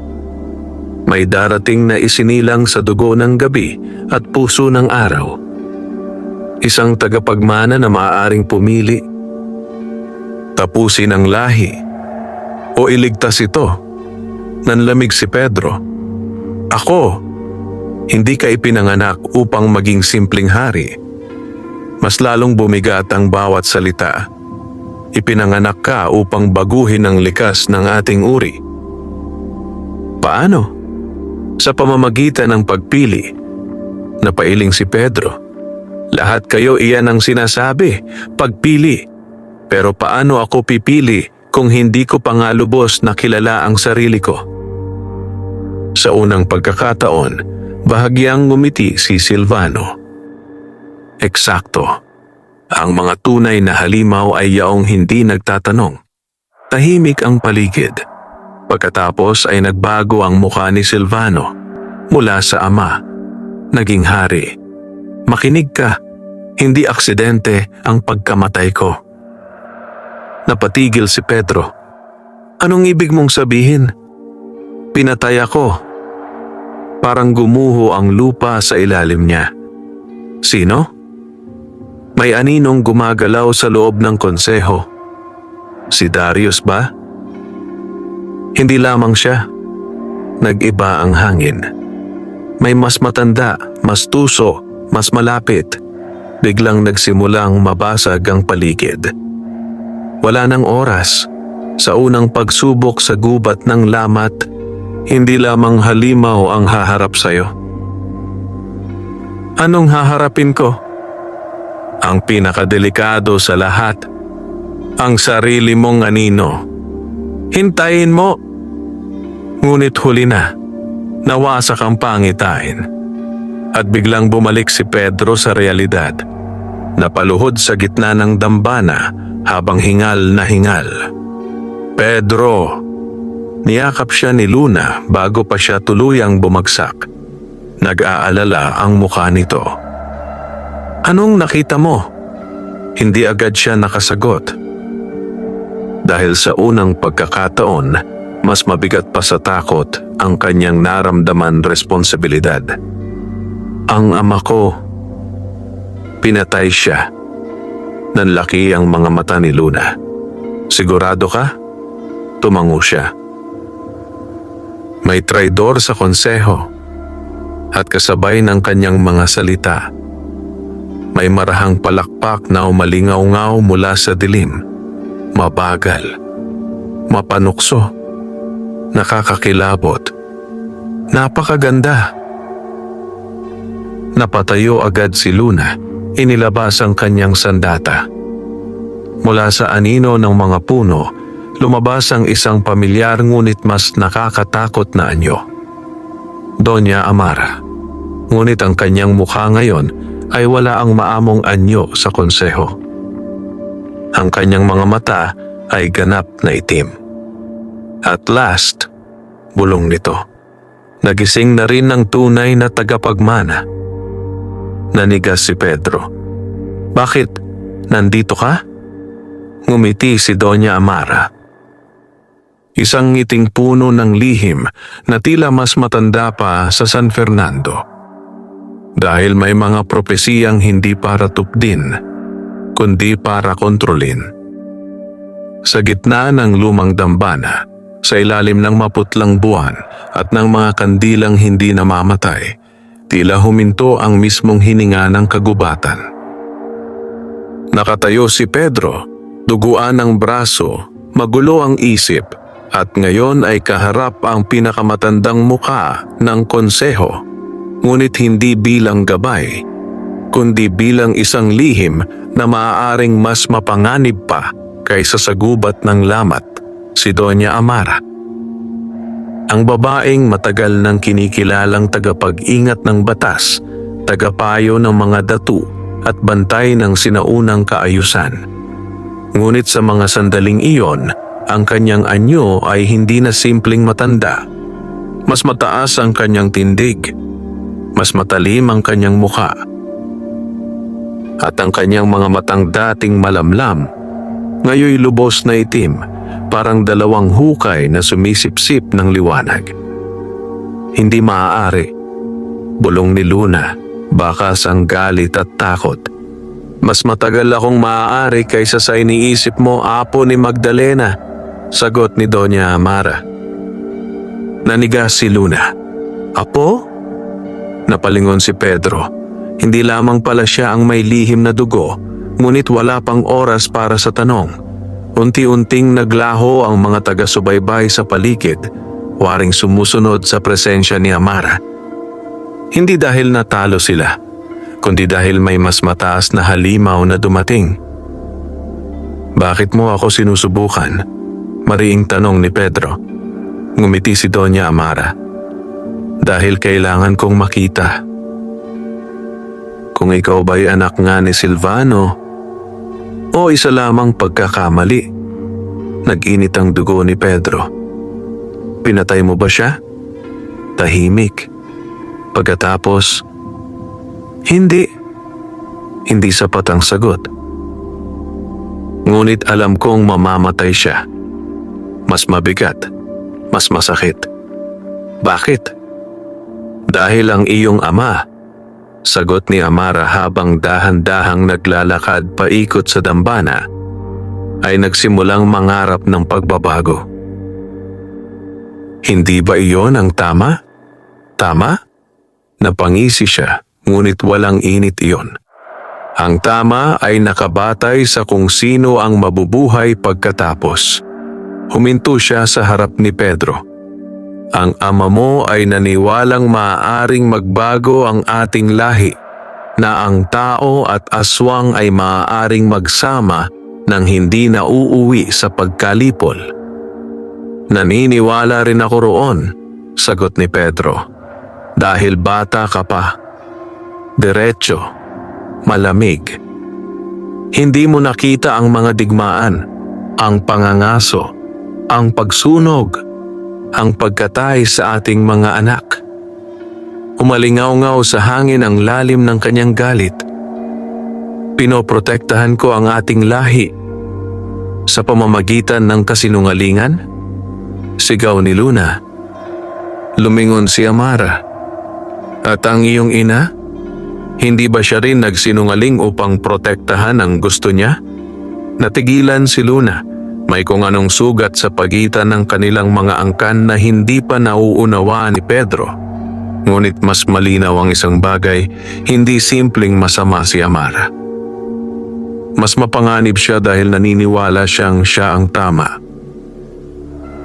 May darating na isinilang sa dugo ng gabi at puso ng araw. Isang tagapagmana na maaaring pumili, tapusin ang lahi o iligtas ito. Nanlamig si Pedro. Ako, hindi ka ipinanganak upang maging simpleng hari. Mas lalong bumigat ang bawat salita. Ipinanganak ka upang baguhin ang likas ng ating uri. Paano? Sa pamamagitan ng pagpili. Napailing si Pedro. Lahat kayo iyan ang sinasabi, pagpili. Pero paano ako pipili kung hindi ko pa nga lubos na kilala ang sarili ko? Sa unang pagkakataon, bahagyang ngumiti si Silvano. Eksakto. Ang mga tunay na halimaw ay yaong hindi nagtatanong. Tahimik ang paligid. Pagkatapos ay nagbago ang mukha ni Silvano. Mula sa ama, naging hari. Makinig ka, hindi aksidente ang pagkamatay ko. Napatigil si Pedro. Anong ibig mong sabihin? Pinatay ako. Parang gumuho ang lupa sa ilalim niya. Sino? May aninong gumagalaw sa loob ng konseho. Si Darius ba? Hindi lamang siya. Nag-iba ang hangin. May mas matanda, mas tuso, mas malapit. Biglang nagsimulang mabasag ang paligid. Wala nang oras. Sa unang pagsubok sa gubat ng lamat, hindi lamang halimaw ang haharap sa'yo. Anong haharapin ko? Ang pinakadelikado sa lahat. Ang sarili mong anino. Hintayin mo. Ngunit huli na. Nawasak ang pangitain. At biglang bumalik si Pedro sa realidad. Napaluhod sa gitna ng dambana habang hingal na hingal. Pedro! Niyakap siya ni Luna bago pa siya tuluyang bumagsak. Nag-aalala ang mukha nito. Anong nakita mo? Hindi agad siya nakasagot. Dahil sa unang pagkakataon, mas mabigat pa sa takot ang kanyang naramdaman responsibilidad. Ang ama ko, pinatay siya. Nanlaki ang mga mata ni Luna. Sigurado ka? Tumango siya. May traidor sa konseho at kasabay ng kanyang mga salita. May marahang palakpak na umalingaw-ngaw mula sa dilim. Mabagal, mapanukso, nakakakilabot, napakaganda. Napatayo agad si Luna, inilabas ang kanyang sandata. Mula sa anino ng mga puno, lumabas ang isang pamilyar ngunit mas nakakatakot na anyo. Doña Amara. Ngunit ang kanyang mukha ngayon ay wala ang maamong anyo sa konseho. Ang kanyang mga mata ay ganap na itim. At last, bulong nito. Nagising na rin ng tunay na tagapagmana. Nanigas si Pedro. Bakit? Nandito ka? Ngumiti si Doña Amara. Isang ngiting puno ng lihim na tila mas matanda pa sa San Fernando. Dahil may mga propesiyang hindi para tupdin, kundi para kontrolin. Sa gitna ng lumang dambana, sa ilalim ng maputlang buwan at ng mga kandilang hindi namamatay, tila huminto ang mismong hininga ng kagubatan. Nakatayo si Pedro, duguan ang braso, magulo ang isip, at ngayon ay kaharap ang pinakamatandang mukha ng konseho, ngunit hindi bilang gabay, kundi bilang isang lihim na maaaring mas mapanganib pa kaysa sa gubat ng lamat, si Doña Amara. Ang babaeng matagal nang kinikilalang tagapag-ingat ng batas, tagapayo ng mga datu at bantay ng sinaunang kaayusan. Ngunit sa mga sandaling iyon, ang kanyang anyo ay hindi na simpleng matanda. Mas mataas ang kanyang tindig, mas matalim ang kanyang mukha, at ang kanyang mga matang dating malamlam, ngayoy lubos na itim, parang dalawang hukay na sumisipsip ng liwanag. Hindi maaari, bulong ni Luna, bakas ang galit at takot. Mas matagal akong maaari kaysa sa iniisip mo, apo ni Magdalena, sagot ni Doña Amara. Nanigas si Luna. Apo? Napalingon si Pedro. Hindi lamang pala siya ang may lihim na dugo, ngunit wala pang oras para sa tanong. Unti-unting naglaho ang mga taga-subaybay sa paligid, waring sumusunod sa presensya ni Amara. Hindi dahil natalo sila, kundi dahil may mas mataas na halimaw na dumating. Bakit mo ako sinusubukan? Mariing tanong ni Pedro. Ngumiti si Doña Amara. Dahil kailangan kong makita. Kung ikaw ba'y anak nga ni Silvano, o isa lamang pagkakamali. Nag-init ang dugo ni Pedro. Pinatay mo ba siya? Tahimik. Pagkatapos, hindi. Hindi sapat ang sagot. Ngunit alam kong mamamatay siya. Mas mabigat, mas masakit. Bakit? Dahil ang iyong ama, sagot ni Amara habang dahan-dahang naglalakad paikot sa dambana, ay nagsimulang mangarap ng pagbabago. Hindi ba iyon ang tama? Tama? Napangisi siya, ngunit walang init iyon. Ang tama ay nakabatay sa kung sino ang mabubuhay pagkatapos. Huminto siya sa harap ni Pedro. Ang ama mo ay naniwalang maaaring magbago ang ating lahi, na ang tao at aswang ay maaaring magsama nang hindi na uuwi sa pagkalipol. Naniniwala rin ako roon, sagot ni Pedro. Dahil bata ka pa. Diretso, malamig. Hindi mo nakita ang mga digmaan, ang pangangaso, ang pagsunog, ang pagkatay sa ating mga anak. Umalingaw-ngaw sa hangin ang lalim ng kanyang galit. Pinoprotektahan ko ang ating lahi sa pamamagitan ng kasinungalingan? Sigaw ni Luna. Lumingon si Amara. At ang iyong ina? Hindi ba siya rin nagsinungaling upang protektahan ang gusto niya? Natigilan si Luna. May kung anong sugat sa pagitan ng kanilang mga angkan na hindi pa nauunawaan ni Pedro. Ngunit mas malinaw ang isang bagay, hindi simpleng masama si Amara. Mas mapanganib siya dahil naniniwala siyang siya ang tama.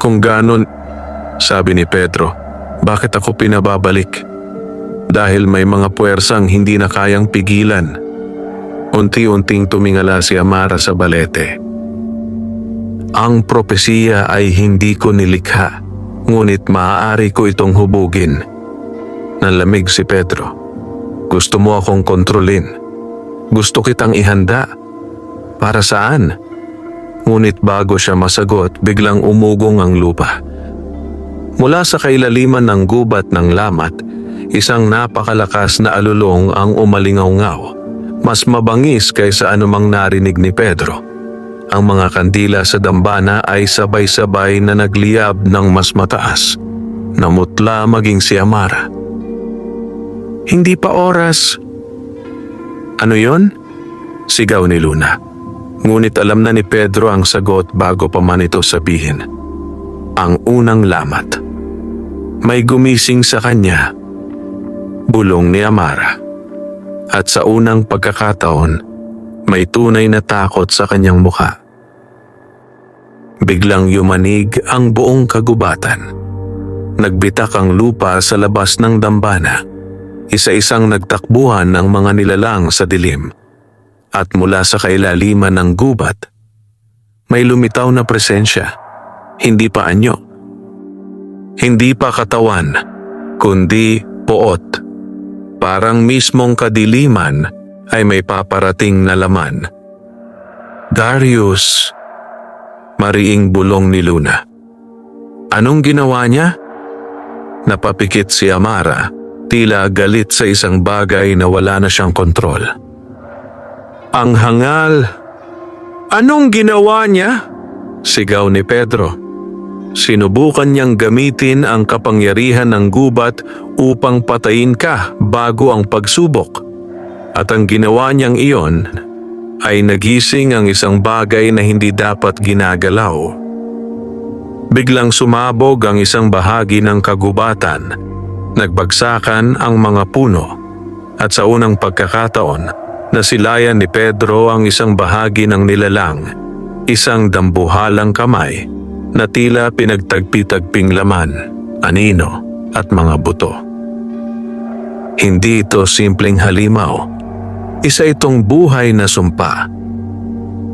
Kung ganon, sabi ni Pedro, bakit ako pinababalik? Dahil may mga puwersang hindi na kayang pigilan. Unti-unting tumingala si Amara sa balete. Ang propesiya ay hindi ko nilikha, ngunit maaari ko itong hubugin. Nalamig si Pedro. Gusto mo akong kontrolin. Gusto kitang ihanda. Para saan? Ngunit bago siya masagot, biglang umugong ang lupa. Mula sa kailaliman ng gubat ng lamat, isang napakalakas na alulong ang umalingaw-ngaw. Mas mabangis kaysa anumang narinig ni Pedro. Ang mga kandila sa dambana ay sabay-sabay na nagliyab ng mas mataas. Namutla maging si Amara. Hindi pa oras. Ano yon? Sigaw ni Luna. Ngunit alam na ni Pedro ang sagot bago pa man ito sabihin. Ang unang lamat. May gumising sa kanya. Bulong ni Amara. At sa unang pagkakataon, may tunay na takot sa kanyang mukha. Biglang yumanig ang buong kagubatan. Nagbitak ang lupa sa labas ng dambana. Isa-isang nagtakbuhan ang mga nilalang sa dilim. At mula sa kailaliman ng gubat, may lumitaw na presensya. Hindi pa anyo. Hindi pa katawan, kundi poot. Parang mismong kadiliman ay may paparating na laman. Darius, mariing bulong ni Luna. Anong ginawa niya? Napapikit si Amara, tila galit sa isang bagay na wala na siyang kontrol. Ang hangal. Anong ginawa niya? Sigaw ni Pedro. Sinubukan niyang gamitin ang kapangyarihan ng gubat upang patayin ka bago ang pagsubok. At ang ginawa niyang iyon ay nagising ang isang bagay na hindi dapat ginagalaw. Biglang sumabog ang isang bahagi ng kagubatan. Nagbagsakan ang mga puno at sa unang pagkakataon, nasilayan ni Pedro ang isang bahagi ng nilalang, isang dambuhalang kamay na tila pinagtagpi-tagping laman, anino at mga buto. Hindi ito simpleng halimaw. Isa itong buhay na sumpa.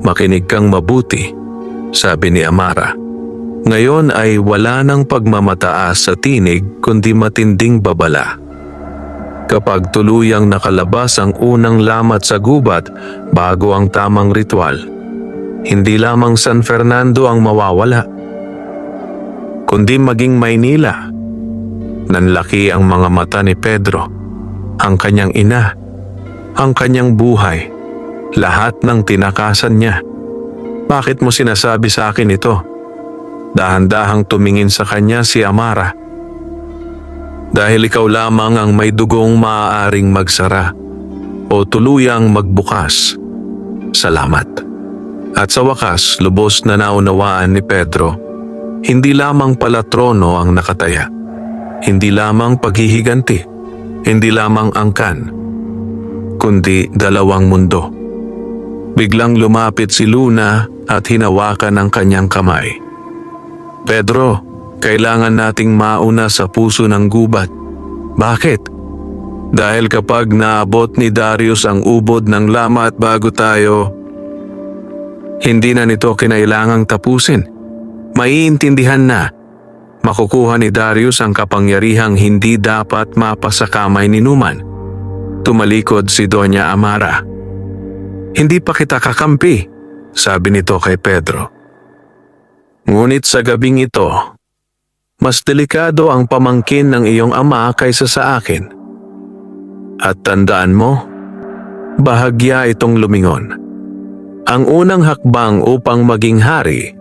Makinig kang mabuti, sabi ni Amara. Ngayon ay wala nang pagmamataas sa tinig kundi matinding babala. Kapag tuluyang nakalabas ang unang lamat sa gubat bago ang tamang ritual, hindi lamang San Fernando ang mawawala, kundi maging Maynila. Nanlaki ang mga mata ni Pedro, ang kanyang ina, ang kanyang buhay, lahat ng tinakasan niya. Bakit mo sinasabi sa akin ito? Dahan-dahang tumingin sa kanya si Amara. Dahil ikaw lamang ang may dugong maaaring magsara o tuluyang magbukas. Salamat. At sa wakas, lubos na naunawaan ni Pedro, hindi lamang pala trono ang nakataya. Hindi lamang paghihiganti. Hindi lamang angkan. Kundi dalawang mundo. Biglang lumapit si Luna at hinawakan ang kanyang kamay. Pedro, kailangan nating mauna sa puso ng gubat. Bakit? Dahil kapag naabot ni Darius ang ubod ng lamat bago tayo, hindi na nito kinailangang tapusin. Maiintindihan na. Makukuha ni Darius ang kapangyarihang hindi dapat mapasa kamay ni Numan. Tumalikod si Doña Amara. Hindi pa kita kakampi, sabi nito kay Pedro. Ngunit sa gabing ito, mas delikado ang pamangkin ng iyong ama kaysa sa akin. At tandaan mo, bahagya itong lumingon. Ang unang hakbang upang maging hari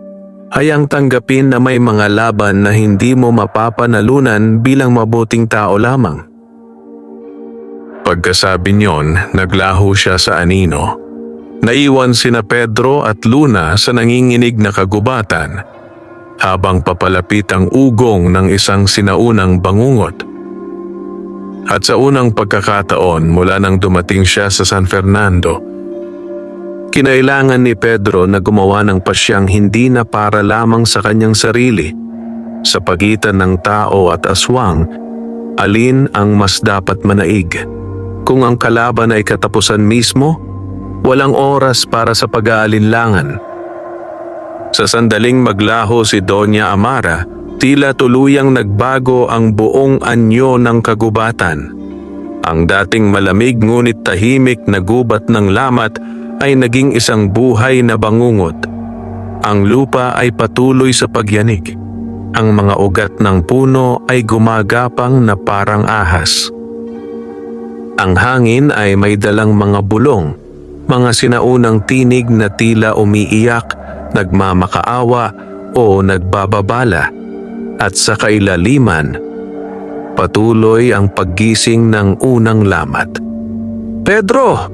ay ang tanggapin na may mga laban na hindi mo mapapanalunan bilang mabuting tao lamang. Pagkasabi niyon, naglaho siya sa anino. Naiwan sina Pedro at Luna sa nanginginig na kagubatan habang papalapit ang ugong ng isang sinaunang bangungot. At sa unang pagkakataon mula nang dumating siya sa San Fernando, kinailangan ni Pedro na gumawa ng pasyang hindi na para lamang sa kanyang sarili. Sa pagitan ng tao at aswang, alin ang mas dapat manaig? Kung ang kalaban ay katapusan mismo, walang oras para sa pag-aalinlangan. Sa sandaling maglaho si Doña Amara, tila tuluyang nagbago ang buong anyo ng kagubatan. Ang dating malamig ngunit tahimik na gubat ng lamat ay naging isang buhay na bangungot. Ang lupa ay patuloy sa pagyanig. Ang mga ugat ng puno ay gumagapang na parang ahas. Ang hangin ay may dalang mga bulong, mga sinaunang tinig na tila umiiyak, nagmamakaawa o nagbababala. At sa kailaliman, patuloy ang paggising ng unang lamat. Pedro!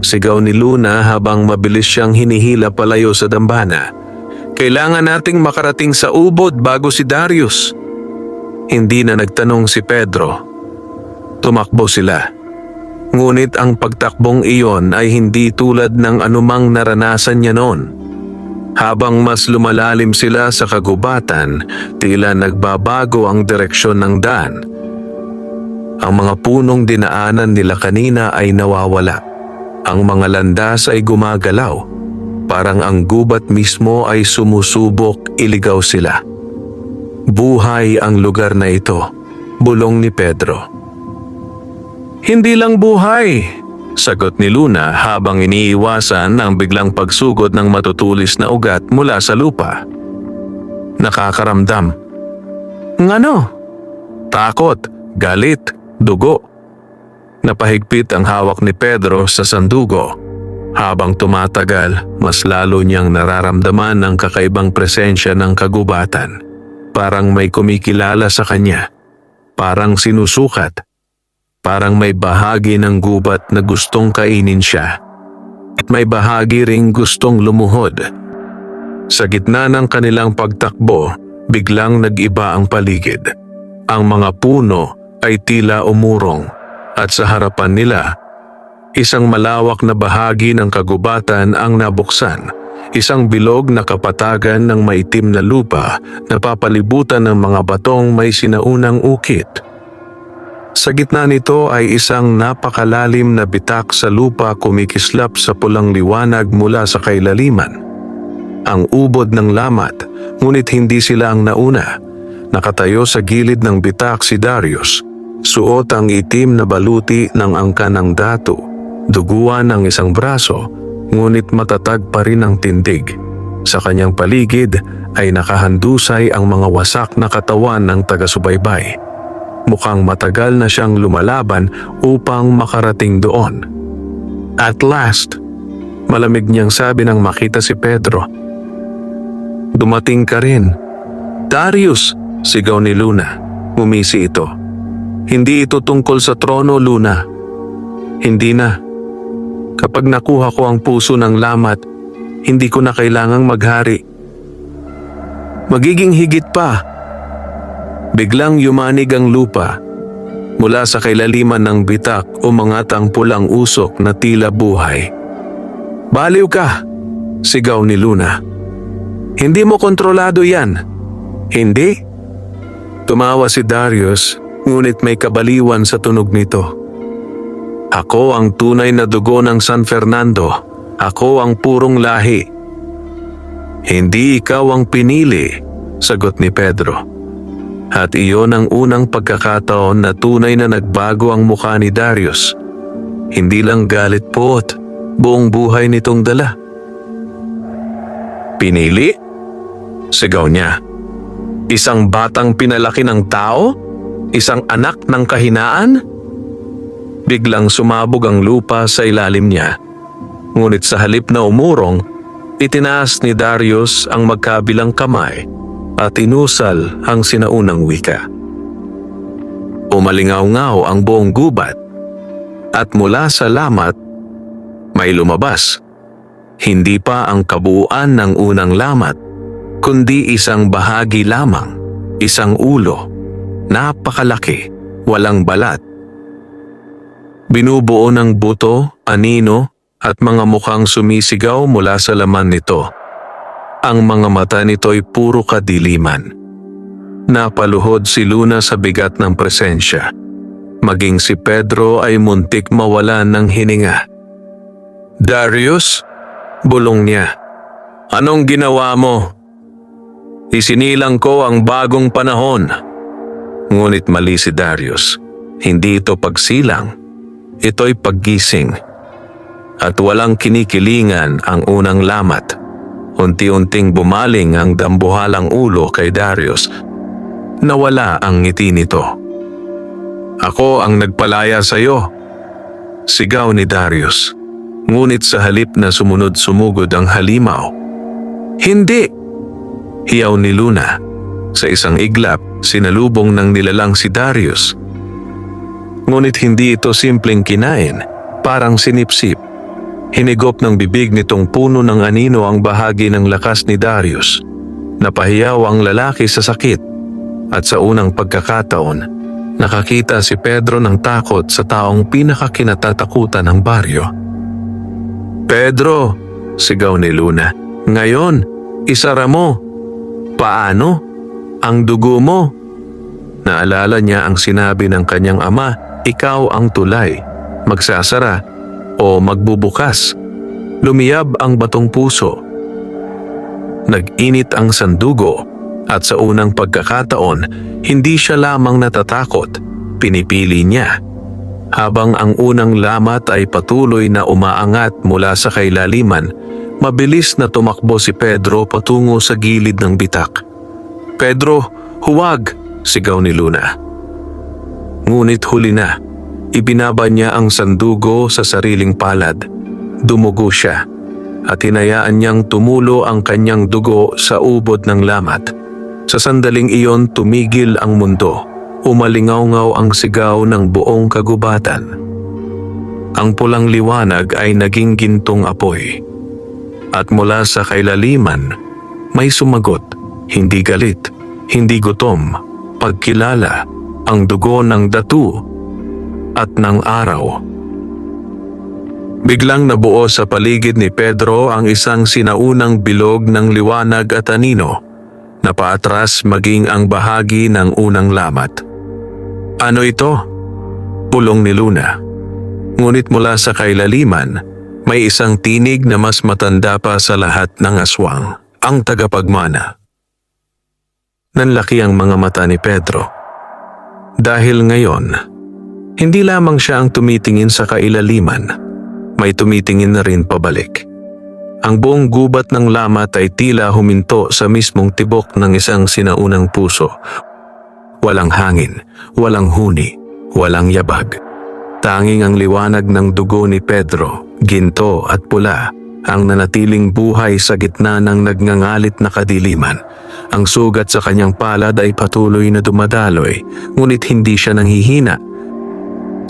Sigaw ni Luna habang mabilis siyang hinihila palayo sa dambana. Kailangan nating makarating sa ubod bago si Darius. Hindi na nagtanong si Pedro. Tumakbo sila. Ngunit ang pagtakbong iyon ay hindi tulad ng anumang naranasan niya noon. Habang mas lumalalim sila sa kagubatan, tila nagbabago ang direksyon ng daan. Ang mga punong dinaanan nila kanina ay nawawala. Ang mga landas ay gumagalaw. Parang ang gubat mismo ay sumusubok iligaw sila. Buhay ang lugar na ito, bulong ni Pedro. Hindi lang buhay, sagot ni Luna habang iniiwasan ang biglang pagsugod ng matutulis na ugat mula sa lupa. Nakakaramdam. Ngano? Takot, galit, dugo. Napahigpit ang hawak ni Pedro sa sandugo. Habang tumatagal, mas lalo niyang nararamdaman ang kakaibang presensya ng kagubatan. Parang may kumikilala sa kanya. Parang sinusukat. Parang may bahagi ng gubat na gustong kainin siya. At may bahagi ring gustong lumuhod. Sa gitna ng kanilang pagtakbo, biglang nag-iba ang paligid. Ang mga puno ay tila umurong. At sa harapan nila, isang malawak na bahagi ng kagubatan ang nabuksan. Isang bilog na kapatagan ng maitim na lupa na papalibutan ng mga batong may sinaunang ukit. Sa gitna nito ay isang napakalalim na bitak sa lupa kumikislap sa pulang liwanag mula sa kailaliman. Ang ubod ng lamat, ngunit hindi sila ang nauna. Nakatayo sa gilid ng bitak si Darius. Suot ang itim na baluti ng angkan ng datu. Duguan ng isang braso, ngunit matatag pa rin ang tindig. Sa kanyang paligid ay nakahandusay ang mga wasak na katawan ng taga-subaybay. Mukhang matagal na siyang lumalaban upang makarating doon. At last, malamig niyang sabi nang makita si Pedro. Dumating ka rin. Darius, sigaw ni Luna. Umisi ito. Hindi ito tungkol sa trono, Luna. Hindi na. Kapag nakuha ko ang puso ng lamat, hindi ko na kailangang maghari. Magiging higit pa. Biglang yumanig ang lupa. Mula sa kailaliman ng bitak umangat ang pulang usok na tila buhay. Baliw ka, sigaw ni Luna. Hindi mo kontrolado yan. Hindi? Tumawa si Darius, ngunit may kabaliwan sa tunog nito. Ako ang tunay na dugo ng San Fernando. Ako ang purong lahi. Hindi ikaw ang pinili, sagot ni Pedro. At iyon ang unang pagkakataon na tunay na nagbago ang mukha ni Darius. Hindi lang galit poot, buong buhay nitong dala. Pinili? Sigaw niya. Isang batang pinalaki ng tao? Isang anak ng kahinaan? Biglang sumabog ang lupa sa ilalim niya. Ngunit sa halip na umurong, itinaas ni Darius ang magkabilang kamay at inusal ang sinaunang wika. Umalingaw-ngaw ang buong gubat at mula sa lamat may lumabas. Hindi pa ang kabuuan ng unang lamat, kundi isang bahagi lamang, isang ulo, napakalaki, walang balat. Binubuo ng buto, anino at mga mukhang sumisigaw mula sa laman nito. Ang mga mata nito'y puro kadiliman. Napaluhod si Luna sa bigat ng presensya. Maging si Pedro ay muntik mawalan ng hininga. Darius, bulong niya. Anong ginawa mo? Isinilang ko ang bagong panahon. Ngunit mali si Darius. Hindi ito pagsilang. Ito'y paggising. At walang kinikilingan ang unang lamat. Unti-unting bumaling ang dambuhalang ulo kay Darius. Nawala ang ngiti nito. Ako ang nagpalaya sa iyo, sigaw ni Darius. Ngunit sa halip na sumunod-sumugod ang halimaw. Hindi! Hiyaw ni Luna. Sa isang iglap, sinalubong ng nilalang si Darius. Ngunit hindi ito simpleng kinain, parang sinipsip. Hinigop ng bibig nitong puno ng anino ang bahagi ng lakas ni Darius. Napahiyaw ang lalaki sa sakit at sa unang pagkakataon, nakakita si Pedro ng takot sa taong pinakakinatatakutan ng baryo. Pedro, sigaw ni Luna, ngayon, isara mo. Paano? Ang dugo mo. Naalala niya ang sinabi ng kanyang ama Ikaw ang tulay, magsasara o magbubukas. Lumiyab ang batong puso. Nag-init ang sandugo at sa unang pagkakataon, hindi siya lamang natatakot, pinipili niya. Habang ang unang lamat ay patuloy na umaangat mula sa kailaliman, mabilis na tumakbo si Pedro patungo sa gilid ng bitak. "Pedro, huwag!" sigaw ni Luna. Ngunit huli na, ibinaba niya ang sandugo sa sariling palad. Dumugo siya at hinayaan niyang tumulo ang kanyang dugo sa ubod ng lamat. Sa sandaling iyon tumigil ang mundo. Umalingaw-ngaw ang sigaw ng buong kagubatan. Ang pulang liwanag ay naging gintong apoy. At mula sa kailaliman, may sumagot, hindi galit, hindi gutom, pagkilala, ang dugo ng datu at ng araw. Biglang nabuo sa paligid ni Pedro ang isang sinaunang bilog ng liwanag at anino, na paatras maging ang bahagi ng unang lamat. "Ano ito?" Pulong ni Luna. Ngunit mula sa kailaliman, may isang tinig na mas matanda pa sa lahat ng aswang, ang tagapagmana. Nanlaki ang mga mata ni Pedro. Dahil ngayon, hindi lamang siya ang tumitingin sa kailaliman, may tumitingin na rin pabalik. Ang buong gubat ng lamat ay tila huminto sa mismong tibok ng isang sinaunang puso. Walang hangin, walang huni, walang yabag. Tanging ang liwanag ng dugo ni Pedro, ginto at pula, ang nanatiling buhay sa gitna ng nagngangalit na kadiliman. Ang sugat sa kanyang palad ay patuloy na dumadaloy, ngunit hindi siya nanghihina.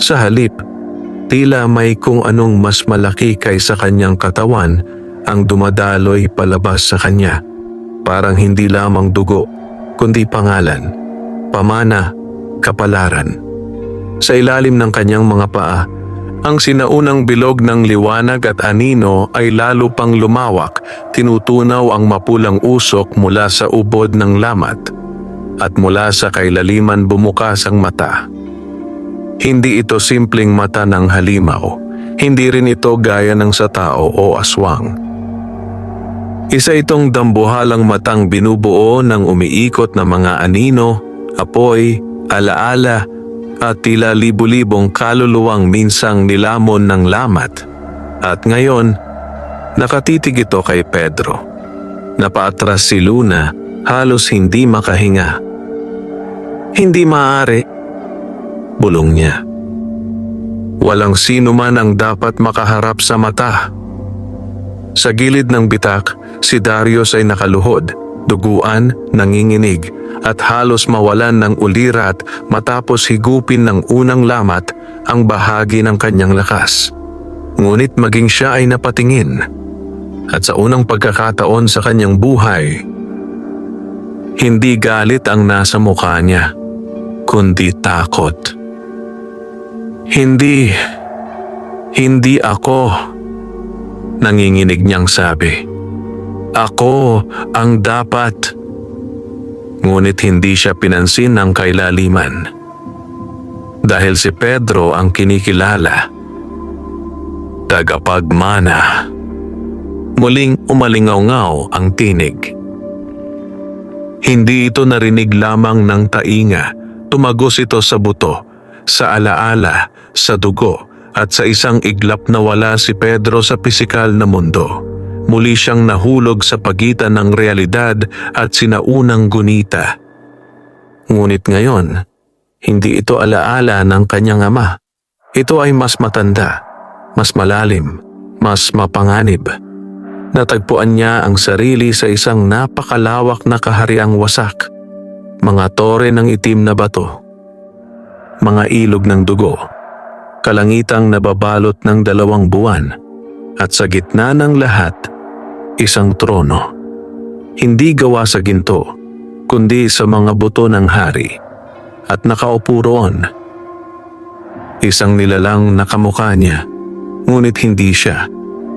Sa halip, tila may kung anong mas malaki kaysa kanyang katawan ang dumadaloy palabas sa kanya. Parang hindi lamang dugo, kundi pangalan, pamana, kapalaran. Sa ilalim ng kanyang mga paa, ang sinaunang bilog ng liwanag at anino ay lalo pang lumawak, tinutunaw ang mapulang usok mula sa ubod ng lamat, at mula sa kailaliman bumukas ang mata. Hindi ito simpleng mata ng halimaw, hindi rin ito gaya ng sa tao o aswang. Isa itong dambuhalang matang binubuo ng umiikot na mga anino, apoy, alaala at tila libu-libong kaluluwang minsang nilamon ng lamat. At ngayon, nakatitig ito kay Pedro. Napaatras si Luna, halos hindi makahinga. "Hindi maaari," bulong niya. Walang sino man ang dapat makaharap sa mata. Sa gilid ng bitak, si Darius ay nakaluhod, duguan, nanginginig, at halos mawalan ng ulirat matapos higupin ng unang lamat ang bahagi ng kanyang lakas. Ngunit maging siya ay napatingin, at sa unang pagkakataon sa kanyang buhay, hindi galit ang nasa mukha niya, kundi takot. Hindi ako, nanginginig niyang sabi. "Ako ang dapat." Ngunit hindi siya pinansin ng kailaliman. Dahil si Pedro ang kinikilala. Tagapagmana. Muling umalingaw-ngaw ang tinig. Hindi ito narinig lamang ng tainga, tumagos ito sa buto, sa alaala, sa dugo, at sa isang iglap na wala si Pedro sa pisikal na mundo. Muli siyang nahulog sa pagitan ng realidad at sinaunang gunita. Ngunit ngayon, hindi ito alaala ng kanyang ama. Ito ay mas matanda, mas malalim, mas mapanganib. Natagpuan niya ang sarili sa isang napakalawak na kahariang wasak. Mga tore ng itim na bato, mga ilog ng dugo, kalangitang nababalot ng 2 buwan, at sa gitna ng lahat, isang trono. Hindi gawa sa ginto, kundi sa mga buto ng hari, at nakaupo roon. Isang nilalang na kamukha niya, ngunit hindi siya.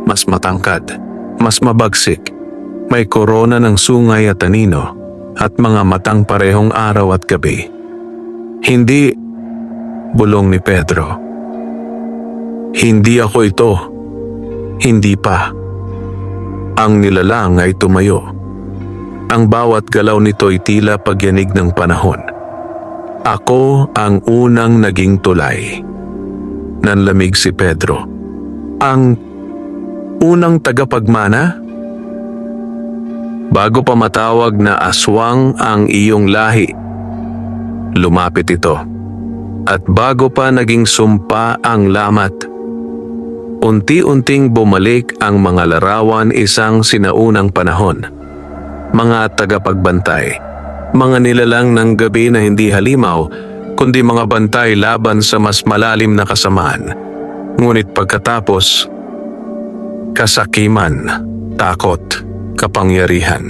Mas matangkad, mas mabagsik, may korona ng sungay at anino, at mga matang parehong araw at gabi. Bulong ni Pedro. Hindi ako ito. Hindi pa. Ang nilalang ay tumayo. Ang bawat galaw nito ay tila pagyanig ng panahon. Ako ang unang naging tulay. Nanlamig si Pedro. Ang unang tagapagmana? Bago pa matawag na aswang ang iyong lahi, lumapit ito. At bago pa naging sumpa ang lamat, unti-unting bumalik ang mga larawan isang sinaunang panahon. Mga tagapagbantay, mga nilalang ng gabi na hindi halimaw, kundi mga bantay laban sa mas malalim na kasamaan. Ngunit pagkatapos, kasakiman, takot, kapangyarihan.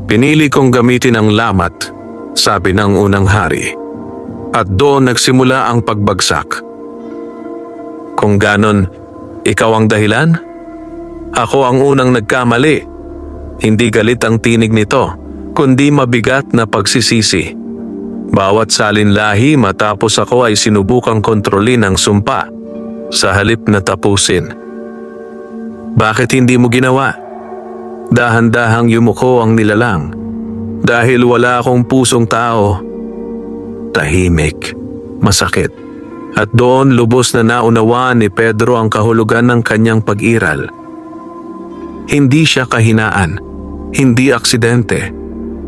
Pinili kong gamitin ang lamat, sabi ng unang hari. At doon nagsimula ang pagbagsak. Kung ganon, ikaw ang dahilan? Ako ang unang nagkamali. Hindi galit ang tinig nito, kundi mabigat na pagsisisi. Bawat salinlahi matapos ako ay sinubukang kontrolin ang sumpa, sa halip na tapusin. Bakit hindi mo ginawa? Dahan-dahang yumuko ang nilalang. Dahil wala akong pusong tao. Tahimik, masakit. At doon lubos na naunawaan ni Pedro ang kahulugan ng kanyang pag-iral. Hindi siya kahinaan, hindi aksidente.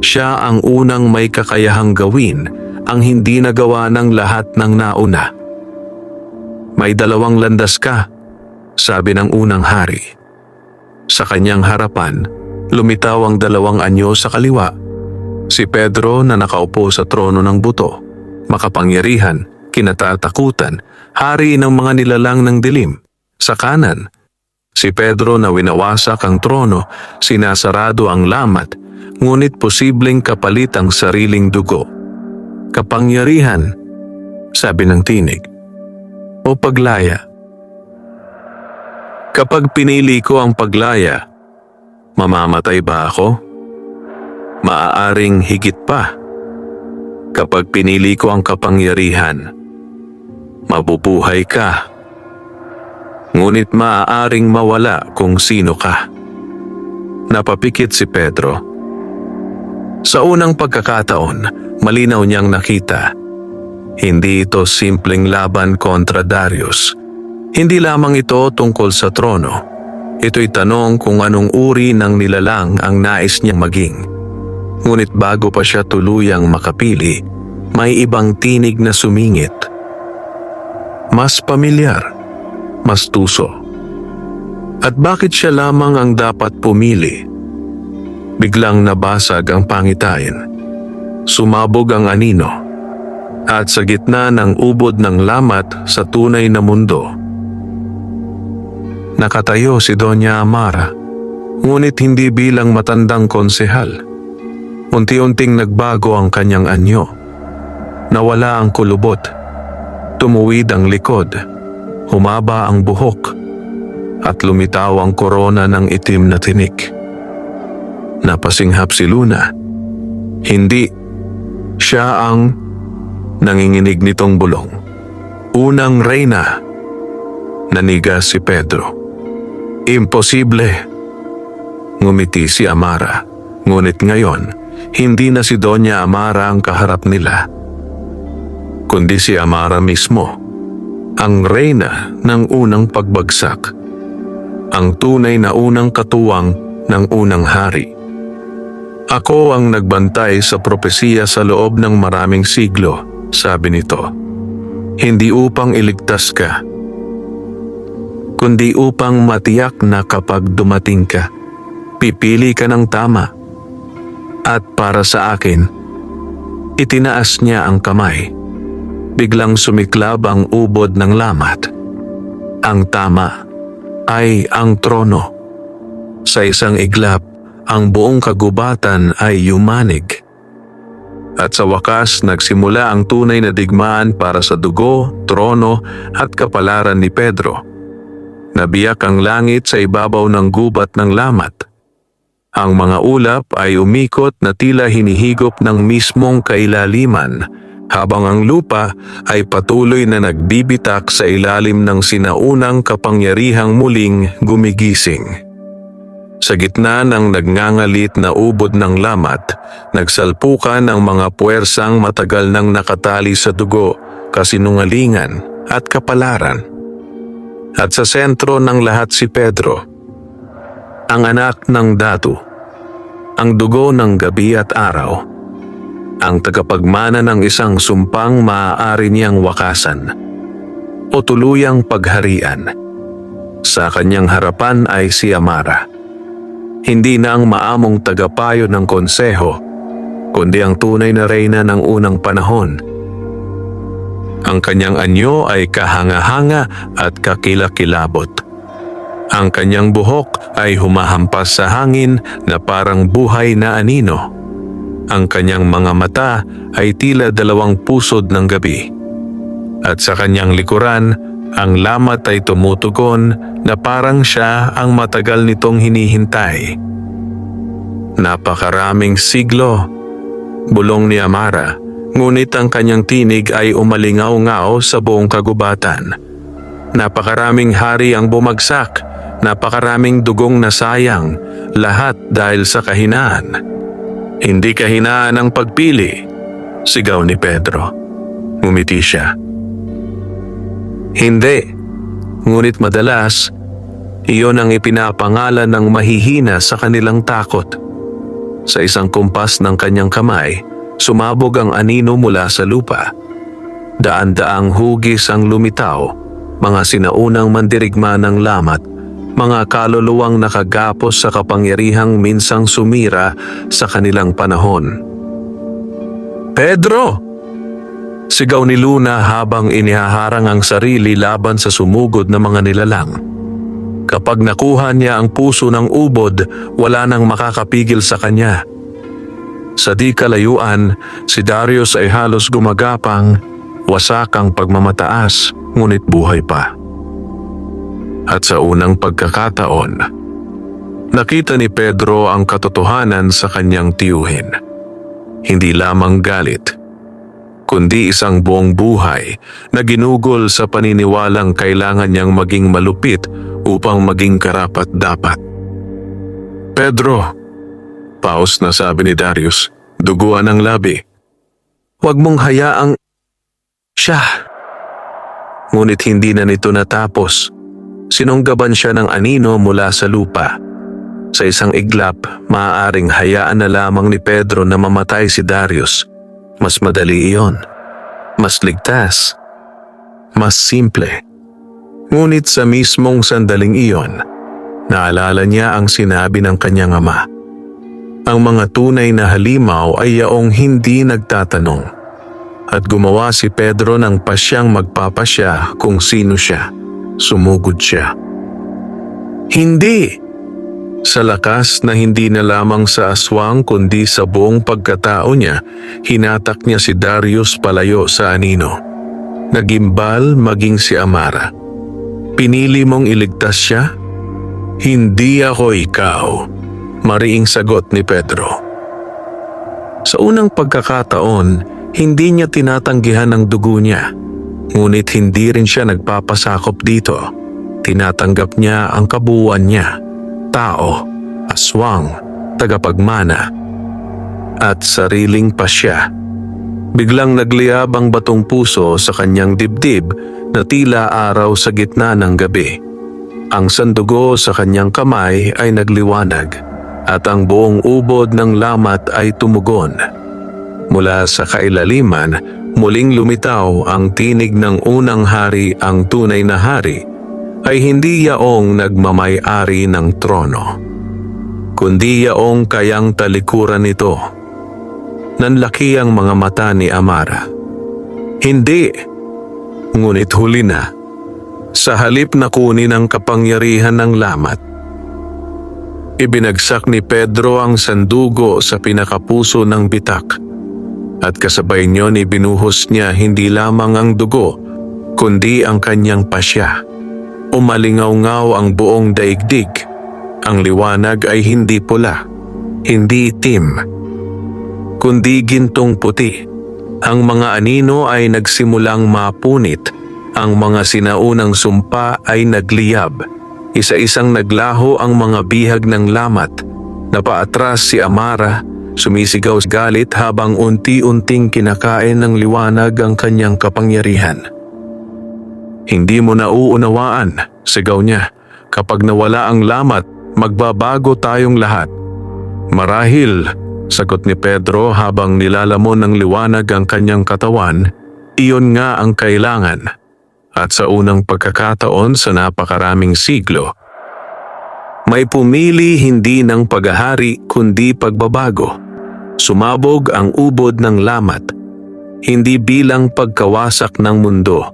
Siya ang unang may kakayahang gawin ang hindi nagawa ng lahat ng nauna. May dalawang landas ka, sabi ng unang hari. Sa kanyang harapan, lumitaw ang dalawang anyo sa kaliwa. Si Pedro na nakaupo sa trono ng buto. Makapangyarihan, kinatatakutan, hari ng mga nilalang ng dilim. Sa kanan, si Pedro na winawasak ang trono, sinasarado ang lamat, ngunit posibleng kapalit ang sariling dugo. Kapangyarihan, sabi ng tinig, o paglaya. Kapag pinili ko ang paglaya, mamamatay ba ako? Maaaring higit pa. Kapag pinili ko ang kapangyarihan, mabubuhay ka. Ngunit maaaring mawala kung sino ka. Napapikit si Pedro. Sa unang pagkakataon, malinaw niyang nakita. Hindi ito simpleng laban kontra Darius. Hindi lamang ito tungkol sa trono. Ito'y tanong kung anong uri ng nilalang ang nais niyang maging. Ngunit bago pa siya tuluyang makapili, may ibang tinig na sumingit. Mas pamilyar, mas tuso. At bakit siya lamang ang dapat pumili? Biglang nabasag ang pangitain. Sumabog ang anino. At sa gitna ng ubod ng lamat sa tunay na mundo, nakatayo si Doña Amara, ngunit hindi bilang matandang konsehal. Unti-unting nagbago ang kanyang anyo. Nawala ang kulubot. Tumuwid ang likod. Humaba ang buhok. At lumitaw ang korona ng itim na tinik. Napasinghap si Luna. Hindi. Siya ang nanginginig nitong bulong. Unang reyna. Naniga si Pedro. Imposible. Ngumiti si Amara. Ngunit ngayon, hindi na si Doña Amara ang kaharap nila, kundi si Amara mismo, ang reyna ng unang pagbagsak, ang tunay na unang katuwang ng unang hari. Ako ang nagbantay sa propesiya sa loob ng maraming siglo, sabi nito. Hindi upang iligtas ka, kundi upang matiyak na kapag dumating ka, pipili ka ng tama. At para sa akin, itinaas niya ang kamay. Biglang sumiklab ang ubod ng lamat. Ang tama ay ang trono. Sa isang iglap, ang buong kagubatan ay yumanig. At sa wakas, nagsimula ang tunay na digmaan para sa dugo, trono at kapalaran ni Pedro. Nabiyak ang langit sa ibabaw ng gubat ng lamat. Ang mga ulap ay umikot na tila hinihigop ng mismong kailaliman habang ang lupa ay patuloy na nagbibitak sa ilalim ng sinaunang kapangyarihang muling gumigising. Sa gitna ng nagngangalit na ubod ng lamat, nagsalpukan ang mga puwersang matagal nang nakatali sa dugo, kasinungalingan at kapalaran. At sa sentro ng lahat si Pedro, ang anak ng datu, ang dugo ng gabi at araw, ang tagapagmana ng isang sumpang maaari niyang wakasan o tuluyang pagharian. Sa kanyang harapan ay si Amara. Hindi na ang maamong tagapayo ng konseho, kundi ang tunay na reyna ng unang panahon. Ang kanyang anyo ay kahanga-hanga at kakilakilabot. Ang kanyang buhok ay humahampas sa hangin na parang buhay na anino. Ang kanyang mga mata ay tila dalawang pusod ng gabi. At sa kanyang likuran, ang lamat ay tumutugon na parang siya ang matagal nitong hinihintay. Napakaraming siglo, bulong ni Amara, ngunit ang kanyang tinig ay umalingaw-ngaw sa buong kagubatan. Napakaraming hari ang bumagsak, napakaraming dugong nasayang, lahat dahil sa kahinaan. Hindi kahinaan ang pagpili, sigaw ni Pedro. Ngumiti siya. Hindi, ngunit madalas, iyon ang ipinapangalan ng mahihina sa kanilang takot. Sa isang kumpas ng kanyang kamay, sumabog ang anino mula sa lupa. Daan-daang hugis ang lumitaw, mga sinaunang mandirigma ng lamat, mga kaluluwang nakagapos sa kapangyarihang minsang sumira sa kanilang panahon. Pedro! Sigaw ni Luna habang inihaharang ang sarili laban sa sumugod na mga nilalang. Kapag nakuha niya ang puso ng ubod, wala nang makakapigil sa kanya. Sa di kalayuan, si Darius ay halos gumagapang, wasak ang pagmamataas, ngunit buhay pa. At sa unang pagkakataon, nakita ni Pedro ang katotohanan sa kanyang tiyuhin. Hindi lamang galit, kundi isang buong buhay na ginugol sa paniniwalang kailangan niyang maging malupit upang maging karapat-dapat. Pedro, paus na sabi ni Darius, duguan ang labi. Huwag mong hayaang siya. Ngunit hindi na nito natapos. Sinunggaban siya ng anino mula sa lupa. Sa isang iglap, maaaring hayaan na lamang ni Pedro na mamatay si Darius. Mas madali iyon. Mas ligtas. Mas simple. Ngunit sa mismong sandaling iyon, naalala niya ang sinabi ng kanyang ama. Ang mga tunay na halimaw ay yaong hindi nagtatanong. At gumawa si Pedro ng pasyang magpapasya kung sino siya. Sumugod siya. Hindi! Sa lakas na hindi na lamang sa aswang kundi sa buong pagkatao niya, hinatak niya si Darius palayo sa anino. Nagimbal maging si Amara. Pinili mong iligtas siya? Hindi ako ikaw, mariing sagot ni Pedro. Sa unang pagkakataon, hindi niya tinatanggihan ang dugo niya. Ngunit hindi rin siya nagpapasakop dito. Tinatanggap niya ang kabuuan niya. Tao, aswang, tagapagmana, at sariling pasya. Biglang nagliyab ang batong puso sa kanyang dibdib na tila araw sa gitna ng gabi. Ang sandugo sa kanyang kamay ay nagliwanag at ang buong ubod ng lamat ay tumugon. Mula sa kailaliman, muling lumitaw ang tinig ng unang hari. Ang tunay na hari ay hindi yaong nagmamay-ari ng trono, kundi yaong kayang talikuran nito. Nanlaki ang mga mata ni Amara. Hindi, ngunit huli na. Sa halip na kunin ang kapangyarihan ng lamat, ibinagsak ni Pedro ang sandugo sa pinakapuso ng bitak. At kasabay niyon ibinuhos niya hindi lamang ang dugo, kundi ang kanyang pasya. Umalingaw-ngaw ang buong daigdig. Ang liwanag ay hindi pula, hindi itim, kundi gintong puti. Ang mga anino ay nagsimulang mapunit, ang mga sinaunang sumpa ay nagliyab, isa-isang naglaho ang mga bihag ng lamat. Napaatras si Amara, sumisigaw sa galit habang unti-unting kinakain ng liwanag ang kanyang kapangyarihan. "Hindi mo nauunawaan," sigaw niya. "Kapag nawala ang lamat, magbabago tayong lahat." "Marahil," sagot ni Pedro habang nilalamon ng liwanag ang kanyang katawan, "iyon nga ang kailangan." At sa unang pagkakataon sa napakaraming siglo, may pumili hindi ng paghahari kundi pagbabago. Sumabog ang ubod ng lamat, hindi bilang pagkawasak ng mundo,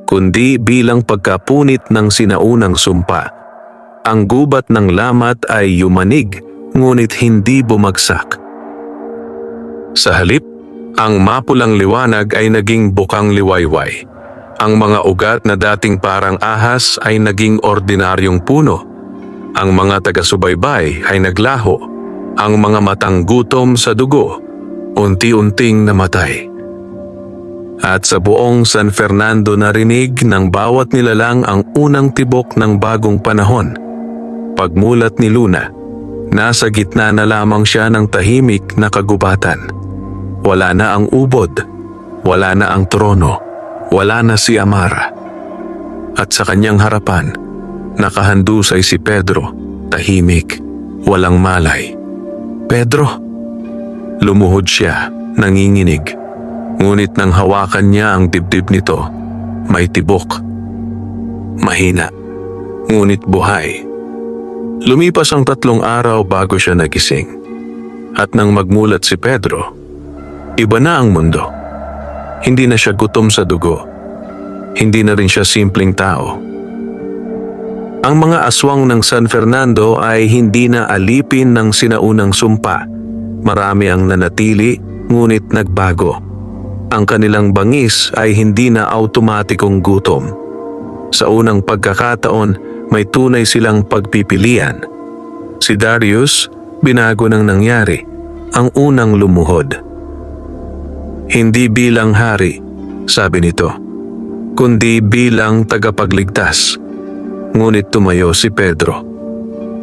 kundi bilang pagkapunit ng sinaunang sumpa. Ang gubat ng lamat ay yumanig, ngunit hindi bumagsak. Sa halip, ang mapulang liwanag ay naging bukang liwayway. Ang mga ugat na dating parang ahas ay naging ordinaryong puno. Ang mga taga-subaybay ay naglaho. Ang mga matang gutom sa dugo, unti-unting namatay. At sa buong San Fernando narinig ng bawat nilalang ang unang tibok ng bagong panahon. Pagmulat ni Luna, nasa gitna na lamang siya ng tahimik na kagubatan. Wala na ang ubod, wala na ang trono, wala na si Amara. At sa kanyang harapan, nakahandusay si Pedro, tahimik, walang malay. "Pedro!" Lumuhod siya, nanginginig. Ngunit nang hawakan niya ang dibdib nito, may tibok. Mahina, ngunit buhay. Lumipas ang 3 araw bago siya nagising. At nang magmulat si Pedro, iba na ang mundo. Hindi na siya gutom sa dugo. Hindi na rin siya simpleng tao. Ang mga aswang ng San Fernando ay hindi na alipin ng sinaunang sumpa. Marami ang nanatili, ngunit nagbago. Ang kanilang bangis ay hindi na automatikong gutom. Sa unang pagkakataon, may tunay silang pagpipilian. Si Darius, binago ng nangyari, ang unang lumuhod. "Hindi bilang hari," sabi nito, "kundi bilang tagapagligtas." Ngunit tumayo si Pedro.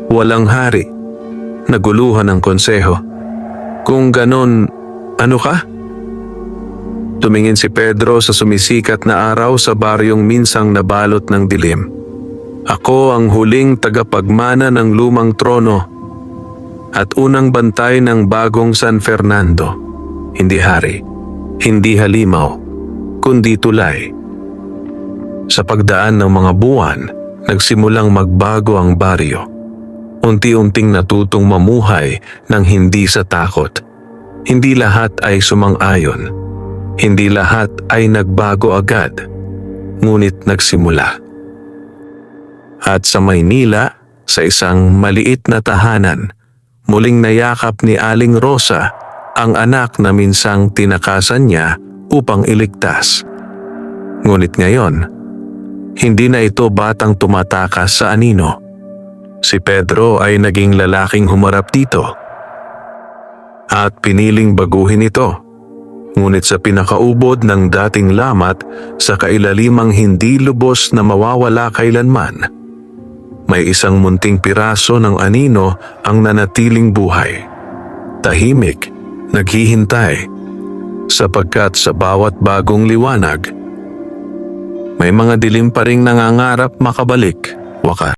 "Walang hari," naguluhan ang konseho. "Kung ganon, ano ka?" Tumingin si Pedro sa sumisikat na araw sa baryong minsang nabalot ng dilim. "Ako ang huling tagapagmana ng lumang trono at unang bantay ng bagong San Fernando. Hindi hari, hindi halimaw, kundi tulay." Sa pagdaan ng mga buwan, nagsimulang magbago ang baryo. Unti-unting natutong mamuhay ng hindi sa takot. Hindi lahat ay sumang-ayon. Hindi lahat ay nagbago agad. Ngunit nagsimula. At sa Maynila, sa isang maliit na tahanan, muling nayakap ni Aling Rosa ang anak na minsang tinakasan niya upang iligtas. Ngunit ngayon, hindi na ito batang tumatakas sa anino. Si Pedro ay naging lalaking humarap dito at piniling baguhin ito. Ngunit sa pinakaubod ng dating lamat, sa kailalimang hindi lubos na mawawala kailanman, may isang munting piraso ng anino ang nanatiling buhay. Tahimik, naghihintay, sapagkat sa bawat bagong liwanag, may mga dilim pa ring nangangarap makabalik, wakas.